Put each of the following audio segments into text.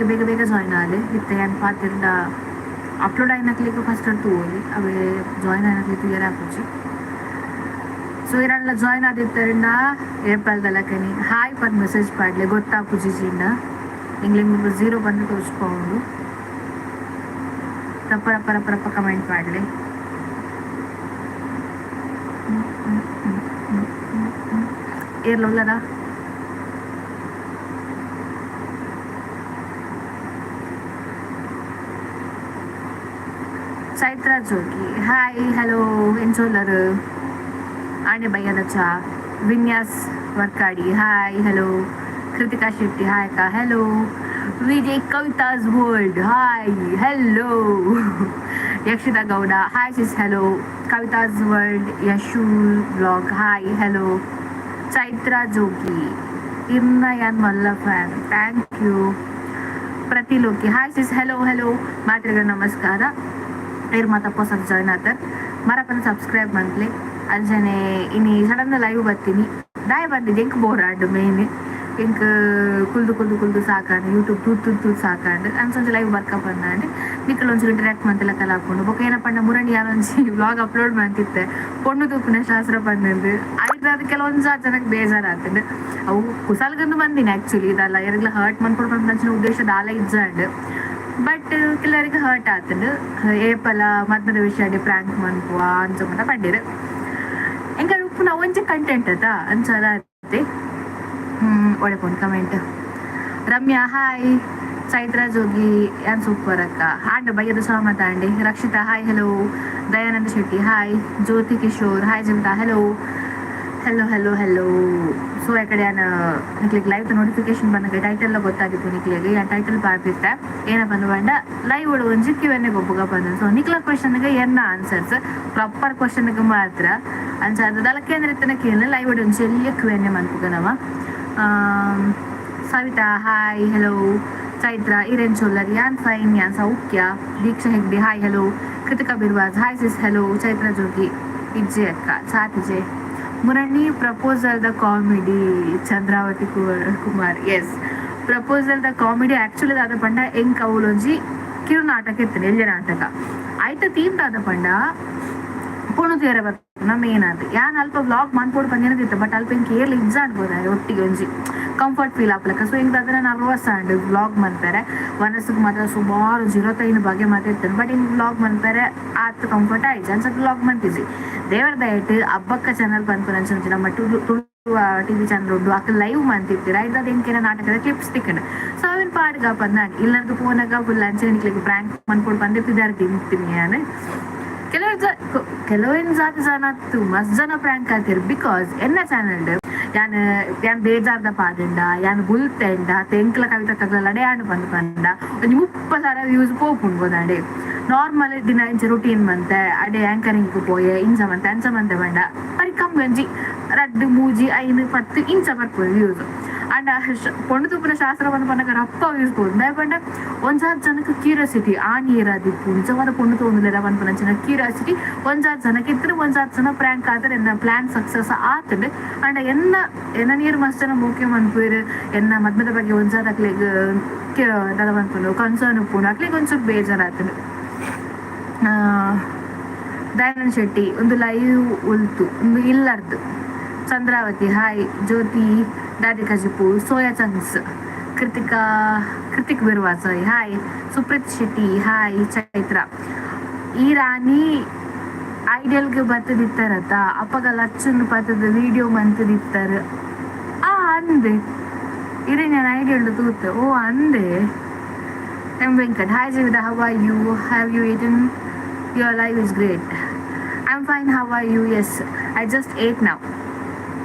ಬೇಗ ಬೇಗ ಜಾಯ್ನ್ ಆಲೆ ಇತ್ತೆ ಏನು ಪಾತಿರ್ದ ಅಪ್ಲೋಡ್ అయినಕ್ಲಿಗೆ ಫಸ್ಟ್ ಅದು ತೋಲಿ ಅವೇ ಜಾಯ್ನ್ అయినಕ್ಲಿಗೆ ಯಾರು ಹಾಕೋಚಿ ಸೊ ಇರಲ್ಲ ಜಾಯ್ನ್ ಆದಿದ್ದರಿಂದ ಏರ್ಪಲ್ದಲ್ಲಕನಿ ಹಾಯ್ ಪರ್ ಮೆಸೇಜ್ ಪಾಡ್ಲೆ ಗೊತ್ತಾಪುಜಿಜಿಂದ ಇಂಗ್ಲಿಂಗ್ ಮುಂದೆ 0 ಬಂದು ತೋರಿಸ್ಕೊಂಡು ರಪ್ಪ ರಪ್ಪ ರಪ್ಪ ರಪ್ಪ ಕಮೆಂಟ್ ಮಾಡಲಿ ಏರ್ಲೋಲ್ಲದ ಚೈತ್ರ ಜೋಗಿ ಹಾಯ್ ಹಲೋ ಎಂಚೋಲರ್ ಆನೆ ಬಯ್ಯದಚ್ಚ Vinyas Varkady hi hello Kritika Shetty hi ಅಕ್ಕ hello Vijay Kavitha's world hi hello Yakshitha Gowda hi sis hello Kavitha's world Yashu blog hi hello Chaitra Jogi ಇರ್ನ ಯಾನ್ ಮಲ್ಲ ಫ್ಯಾನ್ ಥ್ಯಾಂಕ್ ಯು ಪ್ರತಿಲೋಕಿ ಹಾಯ್ ಸಿಸ್ ಹಲೋ ಹಲೋ ಮಾತ್ರೆಗಳ ನಮಸ್ಕಾರ ಇರ್ ಮಾತಪ್ಪ ಸ್ವಲ್ಪ ಜಾಯ್ನ್ ಆತಾರೆ ಮರಪ್ಪನ ಸಬ್ಸ್ಕ್ರೈಬ್ ಮಾಡ್ಲಿ ಅಂಜನೆ ಇನ್ನು ಸಡನ್ ಲೈವ್ ಬರ್ತೀನಿ ದಾಯ ಬಂದಿದ್ದೆ ಎಂಕ್ ಬೋರ್ ಆಡು ಮೇನ್ ಎಂಕ್ ಕುಲ್ದು ಸಾಕಾಂಡು ಯೂಟ್ಯೂಬ್ ತೂತ್ ಸಾಕಾಂಡು ಅನ್ಸೊಂದು ಲೈವ್ ಬರ್ಕ ಬಂದಾಂಡು ನಿಕ್ಕಲು ಒಂಚೂರು ಇಂಟರಾಕ್ಟ್ ಮಂತೆಲ್ಲ ಕಲ ಹಾಕೊಂಡು ಬೊಕ್ಕ ಏನಪ್ಪ ಮುರಣಿ ಯಾರೊಂದು ವ್ಲಾಗ್ ಅಪ್ಲೋಡ್ ಮಾಡ್ತಿತ್ತೆ ಪೊಣ್ಣು ತೂಪಿನ ಶಾಸ್ತ್ರ ಬಂದಂದು ಆಯ್ತು ಕೆಲವೊಂದು ಜನಕ್ಕೆ ಬೇಜಾರಾಗ್ತದೆ ಅವು ಕುಸಲ್ಗಂದು ಬಂದಿನಿ ಆ್ಯಕ್ಚುಲಿ ಇದಲ್ಲ ಯಾರಿಗೆಲ್ಲ ಹರ್ಟ್ ಮಾಡ್ಕೊಂಡು ನಂಚಿನ ಉದ್ದೇಶದ ಆಲ ಇಜ್ಜಾಂಡು ಬಟ್ ಕೆಲವರಿಗೆ ಹರ್ಟ್ ಆಗ್ತದೆ ಏಪಲ ಮದ್ಮದ ವಿಷಯ ಪ್ರ್ಯಾಂಕ್ ಮನ್ಪುವ ಅಂಚ ಪಂಡಿರು ಎಂಕ ಉಪ್ಪು ನಾವು ಒಂಚೆ ಕಂಟೆಂಟ್ ಅದ ಅಂಚಲ ಆಯ್ತು ಒಳ್ಳೆಕೊಂಡು ಕಮೆಂಟ್ ರಮ್ಯಾ ಹಾಯ್ ಚೈತ್ರ ಜೋಗಿ ಯಾನ್ ಸೂಪರ್ ಅಕ್ಕ ಆಂಡ ಬಯ್ಯದ ಸಹಮತ ಅಂಡಿ Rakshitha hi hello Dayananda Shetty hi Jyothi Kishore hi ಜಿಮ್ತಾ hello hello hello hello so ಯಾಕಡೆ ನಿಕ್ಲಿಗೆ ಲೈವ್ ನೋಟಿಫಿಕೇಶನ್ ಬಂದಾಗ ಟೈಟಲ್ ಗೊತ್ತಾಗಿತ್ತು ನಿಕ್ಲಿಗೆ ಆ ಟೈಟಲ್ ಪಾರ್ತಿತ್ತೆ ಏನಪ್ಪ ಬಂದ ಲೈವ್ ಒಳಗೆ ಒಂದು ಜಿಕ್ಕಿವನ್ನೇ ಗೊಬ್ಬಗ ಬಂದ ಸೊ ನಿಕ್ಲ ಕ್ವಶನ್ಗೆ ಏನ ಆನ್ಸರ್ಸ್ ಪ್ರಾಪರ್ ಕ್ವಶನ್ಗೆ ಮಾತ್ರ ಆನ್ಸರ್ ಅದಕ್ಕೆ ಅಂದ್ರೆ ತನಕ ಕೇಳಿ ಲೈವ್ ಒಳಗೆ ಒಂದು ಚೆಲ್ಲಿಯ ಕ್ಯೂಎನ್ಎ ಮಾಡ್ಬೇಕು ನಾವ ಸವಿತಾ ಹಾಯ್ ಹಲೋ ಚೈತ್ರ ಇರೇನ್ ಚೋಲ್ಲರ್ ಯಾನ್ ಫೈನ್ ಯಾನ್ ಸೌಖ್ಯ ದೀಕ್ಷಾ ಹೆಗ್ಡೆ ಹಾಯ್ ಹಲೋ ಕೃತಿಕಾ ಬಿರ್ವಾಜ್ hi sis hello Chaitra Jogi ಇಜ್ಜೆ ಅಕ್ಕ ಸಾತಿಜೆ ಮುರಣಿ ಪ್ರಪೋಸಲ್ ದ comedy Chandravathi Kumar S proposal ದ ಕಾಮಿಡಿ ಆಕ್ಚುಲಿ ದಾದ ಪಂಡ ಎಂಕ್ ಅವಳೊಂಜಿ ಕಿರು ನಾಟಕ ಇರ್ತದೆ ಎಲ್ಯ ನಾಟಕ ಆಯ್ತ ಥೀಮ್ ದಾದ ಪಂಡ ಪುಣುತಿಯರ ಬರ್ತಾನ ಮೇನ್ ಅದು ಯಾನ್ ಅಲ್ಪ ವ್ಲಾಗ್ ಮಾಡ್ಕೊಂಡು ಬಂದೇನದಿತ್ತು ಬಟ್ ಅಲ್ಪ ಎಂಕ್ ಏರ್ಲಿ ಇಜ್ಜಾಡ್ಬೋದ ಒಟ್ಟಿಗೆ ಒಂಜಿ ಕಂಫರ್ಟ್ ಫೀಲ್ ಆಗ್ಲಕ್ಕ ಸೊ ಹಿಂಗೆ ಅದನ್ನ ನರ್ವಸ್ ಆಂಡ್ ವ್ಲಾಗ್ ಮಾಡ್ತಾರೆ ಮನಸ್ಸಿಗೆ ಮಾತ್ರ ಸುಮಾರು 05 ಬಗ್ಗೆ ಮಾತಾಡ್ತಾನೆ ಬಟ್ ಹಿಂಗೆ ವ್ಲಾಗ್ ಮಾಡ್ತಾರೆ ಆತ ಕಂಫರ್ಟ್ ಆಯ್ತು ಅನ್ಸತ್ ವ್ಲಾಗ್ ಮಾಡ್ತಿದ್ವಿ ದೇವರ ದಯಟ್ ಹಬ್ಬಕ್ಕ ಚಾನಲ್ ಬಂತು ಅನ್ಸಂತ ನಮ್ಮ ತುಳು ಟಿವಿ ಚಾನಲ್ ಉಂಟು ಅಕ್ಕ ಲೈವ್ ಮಾಡ್ತಿರ್ತೀರ ಆಯ್ತು ಅದು ಹೆಂಗೆ ನಾಟಕದ ಕ್ಲಿಪ್ಸ್ ತಿಕ್ಕಂಡು ಸೊ ಅವಿನ ಪಾಡ್ಗ ಬಂದಾಡಿ ಇಲ್ಲಂದು ಫೋನಾಗ ಫುಲ್ ಅಂಚನಿಕ್ಲಿಗೆ ಪ್ರ್ಯಾಂಕ್ ಮಾಡ್ಕೊಂಡು ಬಂದಿರ್ತಿದ್ದಾರೆ ತಿಂತೀನಿ ನಾನು ಕೆಲವೊಂದು ಜಾತಿ ಜನ ಮಸ್ತ್ ಜನ ಪ್ರ್ಯಾಂಕ್ ಆಗ್ತಿರ್ ಬಿಕಾಸ್ ಎನ್ನ ಚಾನಲ್ ಯಾನ್ ಬೇಜಾರ್ದ ಪಾದಿಂಡ ಯಾನ್ ಬುಲ್ತೆಂಡ ತೆಂಕ್ಲ ಕವಿತಾ ಕಗ್ಲ ಅಡೆಯಾಡು ಬಂದು ಕಂಡ ಒಂದು 30,000 ವ್ಯೂಸ್ ಪೋಪುಂಡ್ಬೋದಾಡೆ ನಾರ್ಮಲ್ ದಿನ ಇಂಚ ರುಟೀನ್ ಮಂತೆ ಅಡೆ ಆಂಕರಿಂಗ್ ಪೋಯೆ ಇಂಚ ಮಂತೆ ಅಂಚ ಮಂತೆ ಬಂಡ ಪರಿ ಕಮ್ಮಿ ರಡ್ಡು ಮೂಜಿ 5-10 ಇಂಚ ಬರ್ಬೋದು ವ್ಯೂಸ್ ಅಂಡ್ ಪೊಣ್ಣು ತುಪ್ಪನ ಶಾಸ್ತ್ರ ಬಂದು ಬಂದಾಗ ರಪ್ಪ ವ್ಯೂಸ್ ಬೋದು ಬಂಡ ಒಂದ್ಸಾತ್ ಜನಕ್ಕೆ ಕ್ಯೂರಿಯಾಸಿಟಿ ಆನ್ ಇರೋದಿತ್ತು ನಿಜವಾದ ಪೊಣ್ಣು ತೊಗೊಂಡಿಲ್ಲ ಬಂದು ಬಂದ ಕ್ಯೂರಿಯಾಸಿಟಿ ಒಂದ್ಸಾತ್ ಜನಕ್ಕೆ ಇದ್ರೆ ಒಂದ್ಸಾತ್ ಜನ ಪ್ರ್ಯಾಂಕ್ ಆದ್ರೆ ಎನ್ನ ಪ್ಲಾನ್ ಸಕ್ಸಸ್ ಆಗ್ತದೆ ಅಂಡ್ ಎನ್ನ ನೀರು ಮಸ್ತ್ ಜನ ಮುಖ್ಯ ಮನ್ಪುರು ಎನ್ನ ಮದ್ಮದ ಬಗ್ಗೆ ಒಂದ್ಸಾತ್ ಹಾಕ್ಲಿಕ್ಕೆ ದದ ಬಂದ್ಕೊಂಡು ಕನ್ಸರ್ನ್ ಉಪ್ಪುಂಡು ಹಾಕ್ಲಿಕ್ಕೆ ಒಂಚೂರು ಬೇಜಾರಾಗ್ತದೆ ದಯಾನಂದ್ ಶೆಟ್ಟಿ ಒಂದು ಲೈವ್ ಉಲ್ತು ಒಂದು ಇಲ್ಲರ್ದು ಚಂದ್ರಾವತಿ ಹಾಯ್ ಜ್ಯೋತಿ ದಾದಿಕಾ ಜಿಪು ಸೋಯಾ ಚಂಕ್ಸ್ ಕೃತಿಕ್ ಬಿರ್ವಾಸಾಯ್ ಹಾಯ್ ಸುಪ್ರೀತ್ ಶೆಟ್ಟಿ ಹಾಯ್ ಚೈತ್ರ ಈ ರಾಣಿ ಐಡಿಯಲ್ಗೆ ಬರ್ತದಿತ್ತಾರತ್ತ ಅಪ್ಪಗ ಲಚ್ಚನ್ನು ಪತ್ತದ ವಿಡಿಯೋ ಮಂತದಿತ್ತಾರೆ ಅಂದೆ ಇರೇ ನಾನು ಐಡಿಯಲ್ ತೂತೆ ಓ ಅಂದೆ ಎಂ Venkat hi Jeevitha how are you have you eaten your life is great I am fine how are you S I just ate now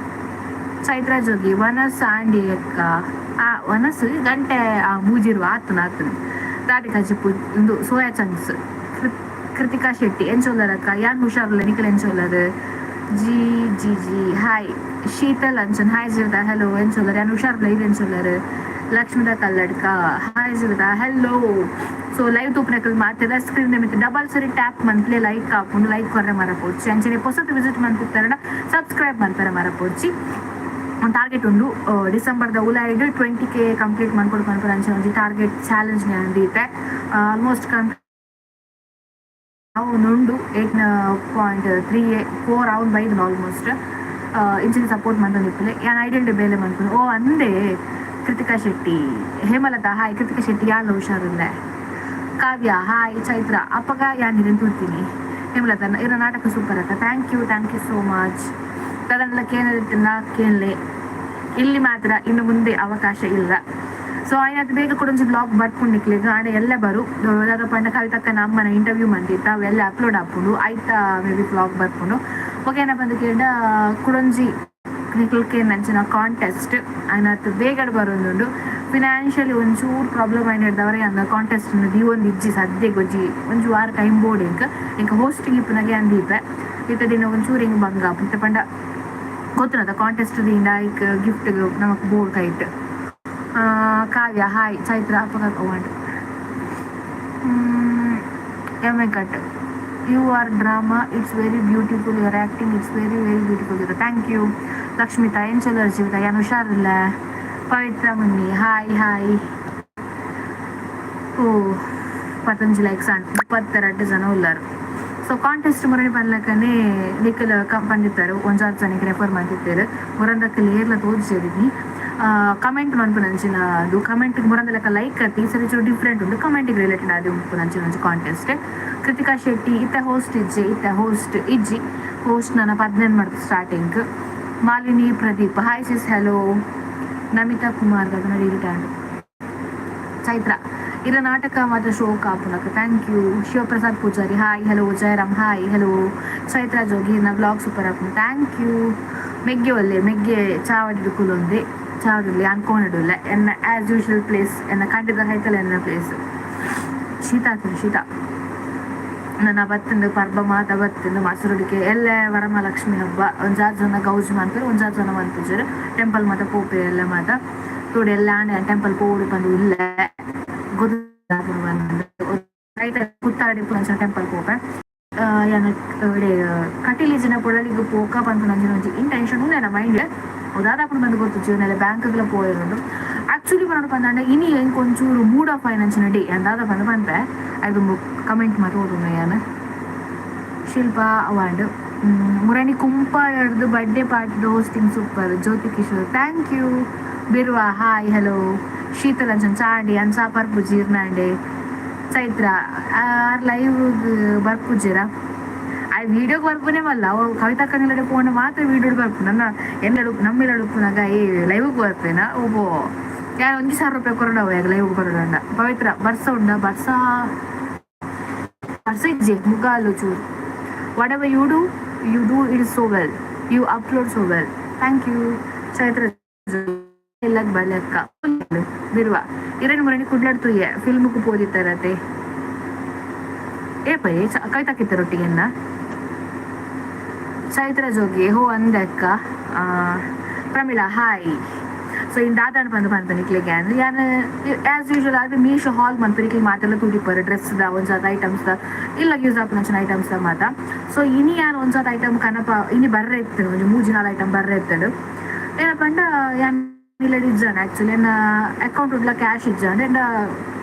Chaitra Jogi ವನಸ್ ಆಂಡಿ ಅಕ್ಕ ವನಸ್ಸು ಗಂಟೆ ಮೂಜಿರುವ ಆತನ ದಾಟಿಕಾ ಚಿಪ್ಪು ಒಂದು ಸೋಯಾ ಚಂಕ್ಸ್ ಕೃತಿಕಾ ಶೆಟ್ಟಿ ಎಂಚೋಲರಕ್ಕ ಯಾನ್ ಹುಷಾರಿಲ್ಲ ನಿಖಿಲ್ ಎಂಚೋಲರ್ ಜಿ ಜಿ ಜಿ hi Sheetal Anchan hi Jeevitha hello ಎಂಚೋಲರ್ ಯಾನ್ ಹುಷಾರಿಲ್ಲ ಇದು ಎಂಚೋಲರ್ ಲಕ್ಷ್ಮೀದ Kalladka hi Jeevitha hello so live ತೂಪನಕಲ್ ಮಾತಿದ ಸ್ಕ್ರೀನ್ ನಿಮಿತ್ತ ಡಬಲ್ ಸರಿ ಟ್ಯಾಪ್ ಮಂತ್ಲಿ ಲೈಕ್ ಹಾಕೊಂಡು ಲೈಕ್ ಕೊರ್ರೆ ಮರ ಪೋಡ್ಚಿ ಅಂಚನೆ ಹೊಸತು ವಿಸಿಟ್ ಮಾಡ್ತಿರ್ತಾರ ಸಬ್ಸ್ಕ್ರೈಬ್ ಮಾಡ್ತಾರೆ ಮರ ಪೋಡ್ಚಿ ಒಂದು ಟಾರ್ಗೆಟ್ ಉಂಡು ಡಿಸೆಂಬರ್ದ ಉಲಾಯ್ಡ್ 20K ಕಂಪ್ಲೀಟ್ ಮಾಡ್ಕೊಂಡು ಪನ್ಪುನಂಚ ಒಂಜಿ ಟಾರ್ಗೆಟ್ ಚಾಲೆಂಜ್ನೆ ಅಂದೀತೆ ಆಲ್ಮೋಸ್ಟ್ ಅವನುಂಡು 8.34 ಅವನು ಬೈದನು ಆಲ್ಮೋಸ್ಟ್ ಇಂಚಿನ ಸಪೋರ್ಟ್ ಮಾಡ್ಕೊಂಡು ಇಪ್ಪಲೆ ಯಾನ್ ಐಡೆಂಟಿ ಬೇಲೆ ಮಾಡ್ಕೊಂಡು ಓ ಅಂದೆ ಕೃತಿಕಾ ಶೆಟ್ಟಿ ಹೇಮಲತಾ ಹಾಯ್ ಕೃತಿಕಾ ಶೆಟ್ಟಿ ಯಾರು ಹುಷಾರಿಲ್ಲ ಕಾವ್ಯ ಹಾಯ್ ಚೈತ್ರ ಅಪ್ಪಗ ಯಾನ್ ಇದನ್ನು ತುರ್ತೀನಿ ಹೇಮಲತಾ ಇರೋ ನಾಟಕ ಸೂಪರ್ ಅಕ್ಕ ಥ್ಯಾಂಕ್ ಯು ಸೋ ಮಚ್ ತದನ್ನೆಲ್ಲ ಕೇಳಲೆ ಇಲ್ಲಿ ಮಾತ್ರ ಇನ್ನು ಮುಂದೆ ಅವಕಾಶ ಇಲ್ಲ ಸೊ ಆಯ್ತು ಬೇಗ ಕೂಡ ಒಂದು ಬ್ಲಾಗ್ ಬರ್ಕೊಂಡಿಕ್ಲಿ ಆಡ ಎಲ್ಲ ಬರು ಪಂಡ ಕವಿತಕ್ಕನ ಅಮ್ಮನ ಇಂಟರ್ವ್ಯೂ ಬಂದಿತ್ತ ಅವೆಲ್ಲ ಅಪ್ಲೋಡ್ ಹಾಕೊಂಡು ಆಯ್ತಾ ಮೇ ಬಿ ಬ್ಲಾಗ್ ಬರ್ಕೊಂಡು ಓಕೆನಾ ಬಂದು ಕೇಳ ಕುಡೊಂಜಿ ನಿಕ್ಲಿಕ್ಕೆ ನಂಚಿನ ಕಾಂಟೆಸ್ಟ್ അതിനകത്ത് ಬೇಗ ಬರೋದು ಫಿನಾನ್ಷಿಯಲಿ ಒಂಚೂರು ಪ್ರಾಬ್ಲಮ್ ಆಯ್ನವರೆ ಅಂದ ಕಾಂಟೆಸ್ಟ್ ಒಂದು ಇಜ್ಜಿ ಸದ್ಯ ಗೊಜ್ಜಿ ಒಂಚು ವಾರ ಟೈಮ್ ಬೋರ್ಡ್ ಇಂಕ ಹೋಸ್ಟಿಂಗ್ ಇಪ್ಪನಾಗೆ ಅಂದೀಪೆ ಇತ್ತ ದಿನ ಒಂಚೂರು ಹಿಂಗೆ ಬಂಗ ಪುಟ್ಟ ಪಂಡ ಗೊತ್ತುನದ ಕಾಂಟೆಸ್ಟ್ ದಿಂದ ಈಗ ಗಿಫ್ಟ್ ನಮಕ್ ಬೋರ್ಡ್ ಕೈಟ್ ಕಾವ್ಯ ಹಾಯ್ ಚೈತ್ರ ಅಪ್ಪಗ ತಗೊಂಡು ಕಟ್ you are drama it's very beautiful your acting it's very beautiful ಇರೋ ಥ್ಯಾಂಕ್ ಯು ಲಕ್ಷ್ಮಿತಾ ಏನು ಚಲೋ ಜೀವಿತ ಏನು ಹುಷಾರಿಲ್ಲ ಪವಿತ್ರ ಮುನ್ನಿ ಹಾಯ್ ಓ ಪತಂಜಲಿ ಎಕ್ಸಾನ್ 22 ಜನ ಉಳ್ಳಾರು ಸೊ ಕಾಂಟೆಸ್ಟ್ ಮುರಳಿ ಬಂದ್ಲಕ್ಕನೇ ನಿಖಿಲ್ ಬಂದಿರ್ತಾರೆ ಒಂಜಾರು ಜನಕ್ಕೆ ರೆಫರ್ ಮಾಡಿರ್ತಾರೆ ಮುರಂದಕ್ಕಲ್ಲಿ ಏರ್ಲ ತೋರಿಸಿದ್ದೀನಿ ಕಮೆಂಟ್ ಮನ್ಪುನಂಚಿನ ಅದು ಕಮೆಂಟ್ ಮುರಂದ ಲೆಕ್ಕ ಲೈಕ್ ಅತಿ ಸರಿ ಚೂರು ಡಿಫ್ರೆಂಟ್ ಉಂಟು ಕಮೆಂಟಿಗೆ ರಿಲೇಟೆಡ್ ಆದ ಉಂಪುನಂಚಿನ ಒಂದು ಕಾಂಟೆಸ್ಟ್ ಕೃತಿಕಾ ಶೆಟ್ಟಿ ಇತ್ತ ಹೋಸ್ಟ್ ಇಜ್ಜಿ ಹೋಸ್ಟ್ ನಾನು 18 ಮಾಡ್ತು starting Malini Pradeep hi sis hello Namitha Kumar ಅದನ್ನ ರಿಟರ್ನ್ ಚೈತ್ರ ಇರ ನಾಟಕ ಮಾತ್ರ ಶೋ ಕಾಪುನಕ thank you Shivaprasad Poojary hi hello Jayaram hi hello Chaitra Jogi ನಾ ಬ್ಲಾಗ್ ಸೂಪರ್ ಹಾಕು ಥ್ಯಾಂಕ್ ಯು ಮೆಗ್ಗೆ ಒಲ್ಲೆ ಮೆಗ್ಗೆ ಚಾವಡಿದು ಕುಲೊಂದೆ ಚಾವಡಿಲ್ಲ ಅನ್ಕೊಂಡಿಲ್ಲ ಎನ್ನ ಆ್ಯಸ್ ಯೂಶುವಲ್ ಪ್ಲೇಸ್ ಎನ್ನ ಖಂಡಿತ ಹೈತಲ್ಲ ಎನ್ನ ಪ್ಲೇಸ್ ಶೀತ ನನ್ನ ಬತ್ತಿಂದು ಪರ್ಬ ಮಾತ ಬತ್ತಿಂದು ಮಸರುಡಿಕೆ ಎಲ್ಲ ವರಮಹಾಲಕ್ಷ್ಮಿ ಹಬ್ಬ ಒಂಜಾರು ಜನ ಗೌಜ್ ಮಾಡ್ತಾರೆ ಒಂಜಾರು ಜನ ಮಂತಿದ್ರು ಟೆಂಪಲ್ ಮಾತ ಪೋಪೆ ಎಲ್ಲ ಮಾತ ತೋಡಿ ಎಲ್ಲ ಆಣೆ ಟೆಂಪಲ್ ಪೋಡಿ ಬಂದು ಇಲ್ಲ ಕುತ್ತಾಡಿ ಪುನಂಚಿನ ಟೆಂಪಲ್ ಪೋಪೆ ಕಟೀಲಿ ಜನ ಪೊಡಲಿಗೆ ಪೋಕ ಬಂದು ನಂಜಿನ ಇಂಟೆನ್ಷನ್ ಉಂಡೆ ನಮ್ಮ ಮೈಂಡ್ ಉದಾದಾಪುರ ಬಂದು ಗೊತ್ತು ಜೀವನ ಬ್ಯಾಂಕ್ಗೆಲ್ಲ ಪೋಯಿರೋದು ಆಕ್ಚುಲಿ ಬಂದು ಬಂದಂಡೆ ಇನಿ ಇಂಕೊಂಚೂರು ಮೂಡ್ ಆಫ್ ಫೈನಾನ್ಸಿನ ಡೇ ಅಂದಾದ ಬಂದೆ ಅದು ಕಮೆಂಟ್ ಮಾಡಿ ಓದೋಣ ಯಾನು ಶಿಲ್ಪಾ ಅವಾರ್ಡ್ ಮುರಣಿ ಕುಂಪ ಹಿಡ್ದು ಬರ್ಡೇ ಪಾರ್ಟಿದು hosting super Jyothi Kishore thank you ಬಿರ್ವಾ ಹಾಯ್ ಹಲೋ ಶೀತಲಂಚನ್ ಚಾಂಡಿ ಅನ್ಸಾ ಬರ್ಪುಜಿ ಇರ್ನಾಂಡೆ ಚೈತ್ರ ಲೈವ್ ಬರ್ಪುಜಿರ ಆ ವಿಡಿಯೋಗೆ ಬರ್ಪುನೇ ಮಲ್ಲ ಅವು ಕವಿತಾಕ್ಕನೆಲ್ಲಡೆ ಫೋನ್ ಮಾತ್ರ ವಿಡಿಯೋ ಬರ್ಪು ನನ್ನ ಎಲ್ಲಡು ನಮ್ಮೆಲ್ಲಡು ಪುನಗ ಲೈವ್ಗೆ ಬರ್ಪೇನಾ ಓಬೋ ಯಾರು 1,000 ರೂಪಾಯಿ ಕೊರಡವ ಯಾಗ ಲೈವ್ಗೆ ಬರೋಣ ಪವಿತ್ರ ಬರ್ಸ ಉಂಡ ಬರ್ಸ ಇಜ್ಜೆ ಮುಗಾಲು ಚೂರು whatever you do it so well you upload so well thank you Chaitra ಎಲ್ಲ ಬಲಕ್ಕ ಬಿರುವ ಇರೇನು ಮರಣಿ ಕುಡ್ಲಾಡ್ತುಯ್ಯ ಫಿಲ್ಮ್ಗೂ ಪೋದಿತ್ತಾರತೆ ಏ ಪೈ ಕವಿತಾಕಿತ್ತಾರೊಟ್ಟಿಗೆನ್ನ ಚೈತ್ರ ಜೋಗಿ ಹೋ ಅಂದಕ್ಕ ಪ್ರಮೀಳಾ ಹಾಯ್ ಸೊ ಇನ್ನು ದಾದಾನ ಬಂದು ನಿಕ್ಲಿಗೆ ಅಂದ್ರೆ ಯಾನು ಆ್ಯಸ್ ಯೂಶುವಲ್ ಆಗಿ ಮೀಶೋ ಹಾಲ್ ಮಂತ್ರಿಕ್ಲಿ ಮಾತೆಲ್ಲ ತುಡಿಪರು ಡ್ರೆಸ್ದ ಒಂದ್ಸಾದ ಐಟಮ್ಸ್ದ ಇಲ್ಲ ಯೂಸ್ ಆಪುನಂಚಿನ ಐಟಮ್ಸ್ದ ಮಾತ ಸೊ ಇನಿ ಯಾನು ಒಂದ್ಸಾದ ಐಟಮ್ ಕನಪ ಇನಿ ಬರ್ರೆ ಇರ್ತೇನೆ ಒಂದು 3 4 ಐಟಮ್ ಬರ್ರೆ ಇರ್ತೇನೆ ಏನಪ್ಪಂಡ ಯಾನ್ ಇಲ್ಲ ಇಜ್ಜಾಂಡೆ ಆ್ಯಕ್ಚುಲಿ ನನ್ನ ಅಕೌಂಟ್ ಉಡ್ಲ ಕ್ಯಾಶ್ ಇಜ್ಜಾಂಡೆ ಎಂಡ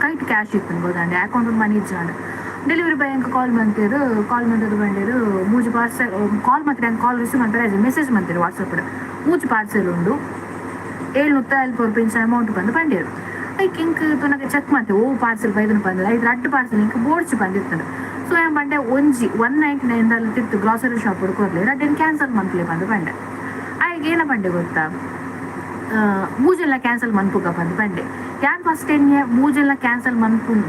ಕೈಟ್ ಕ್ಯಾಶ್ ಇತ್ತು ಗೋದಾಂಡೆ ಅಕೌಂಟ್ ಮನಿ ಇಜ್ಜಾಂಡೆ ಡೆಲಿವರಿ ಬಾಯ್ ಅಂಕ ಕಾಲ್ ಮಂತಿರು ಬಂದಿರು 3 ಪಾರ್ಸೆಲ್ ಕಾಲ್ ಮಾತ್ರ ಕಾಲ್ ರಿಸೀವ್ ಮಾಡ್ತಾರೆ ಮೆಸೇಜ್ ಮಾಡ್ತೀರಿ ವಾಟ್ಸಪ್ 3 ಪಾರ್ಸೆಲ್ ಉಂಡು 740 ರೂಪಾಯಿ ಅಮೌಂಟ್ ಬಂದು ಬಂದಿರು ಐಕ್ ಇಂಕ್ ನನಗೆ ಚೆಕ್ ಮಾಡ್ತೇವೆ ಓ ಪಾರ್ಸೆಲ್ ಬೈದನು ಬಂದಿಲ್ಲ 5 ಪಾರ್ಸೆಲ್ ಇಂಕ ಬೋರ್ಡ್ಸ್ ಬಂದಿರ್ತಾರೆ ಸೊ ಏನು ಬಂಡೆ 199 ತಿರ್ತು ಗ್ರಾಸರಿ ಶಾಪ್ ಹುಡ್ಕೋರ್ಲಿ ರಡ್ಡೇನು ಕ್ಯಾನ್ಸಲ್ ಮಂತ್ಲಿ ಬಂದೆ ಆಗ ಏನ ಬಂಡೆ ಗೊತ್ತಾ ಮೂಜೆಲ್ಲ ಕ್ಯಾನ್ಸಲ್ ಮನ್ಪುಗ ಬಂದೆ ಯಾನ್ ಫಸ್ಟ್ ಮೂಜೆಲ್ಲ ಕ್ಯಾನ್ಸಲ್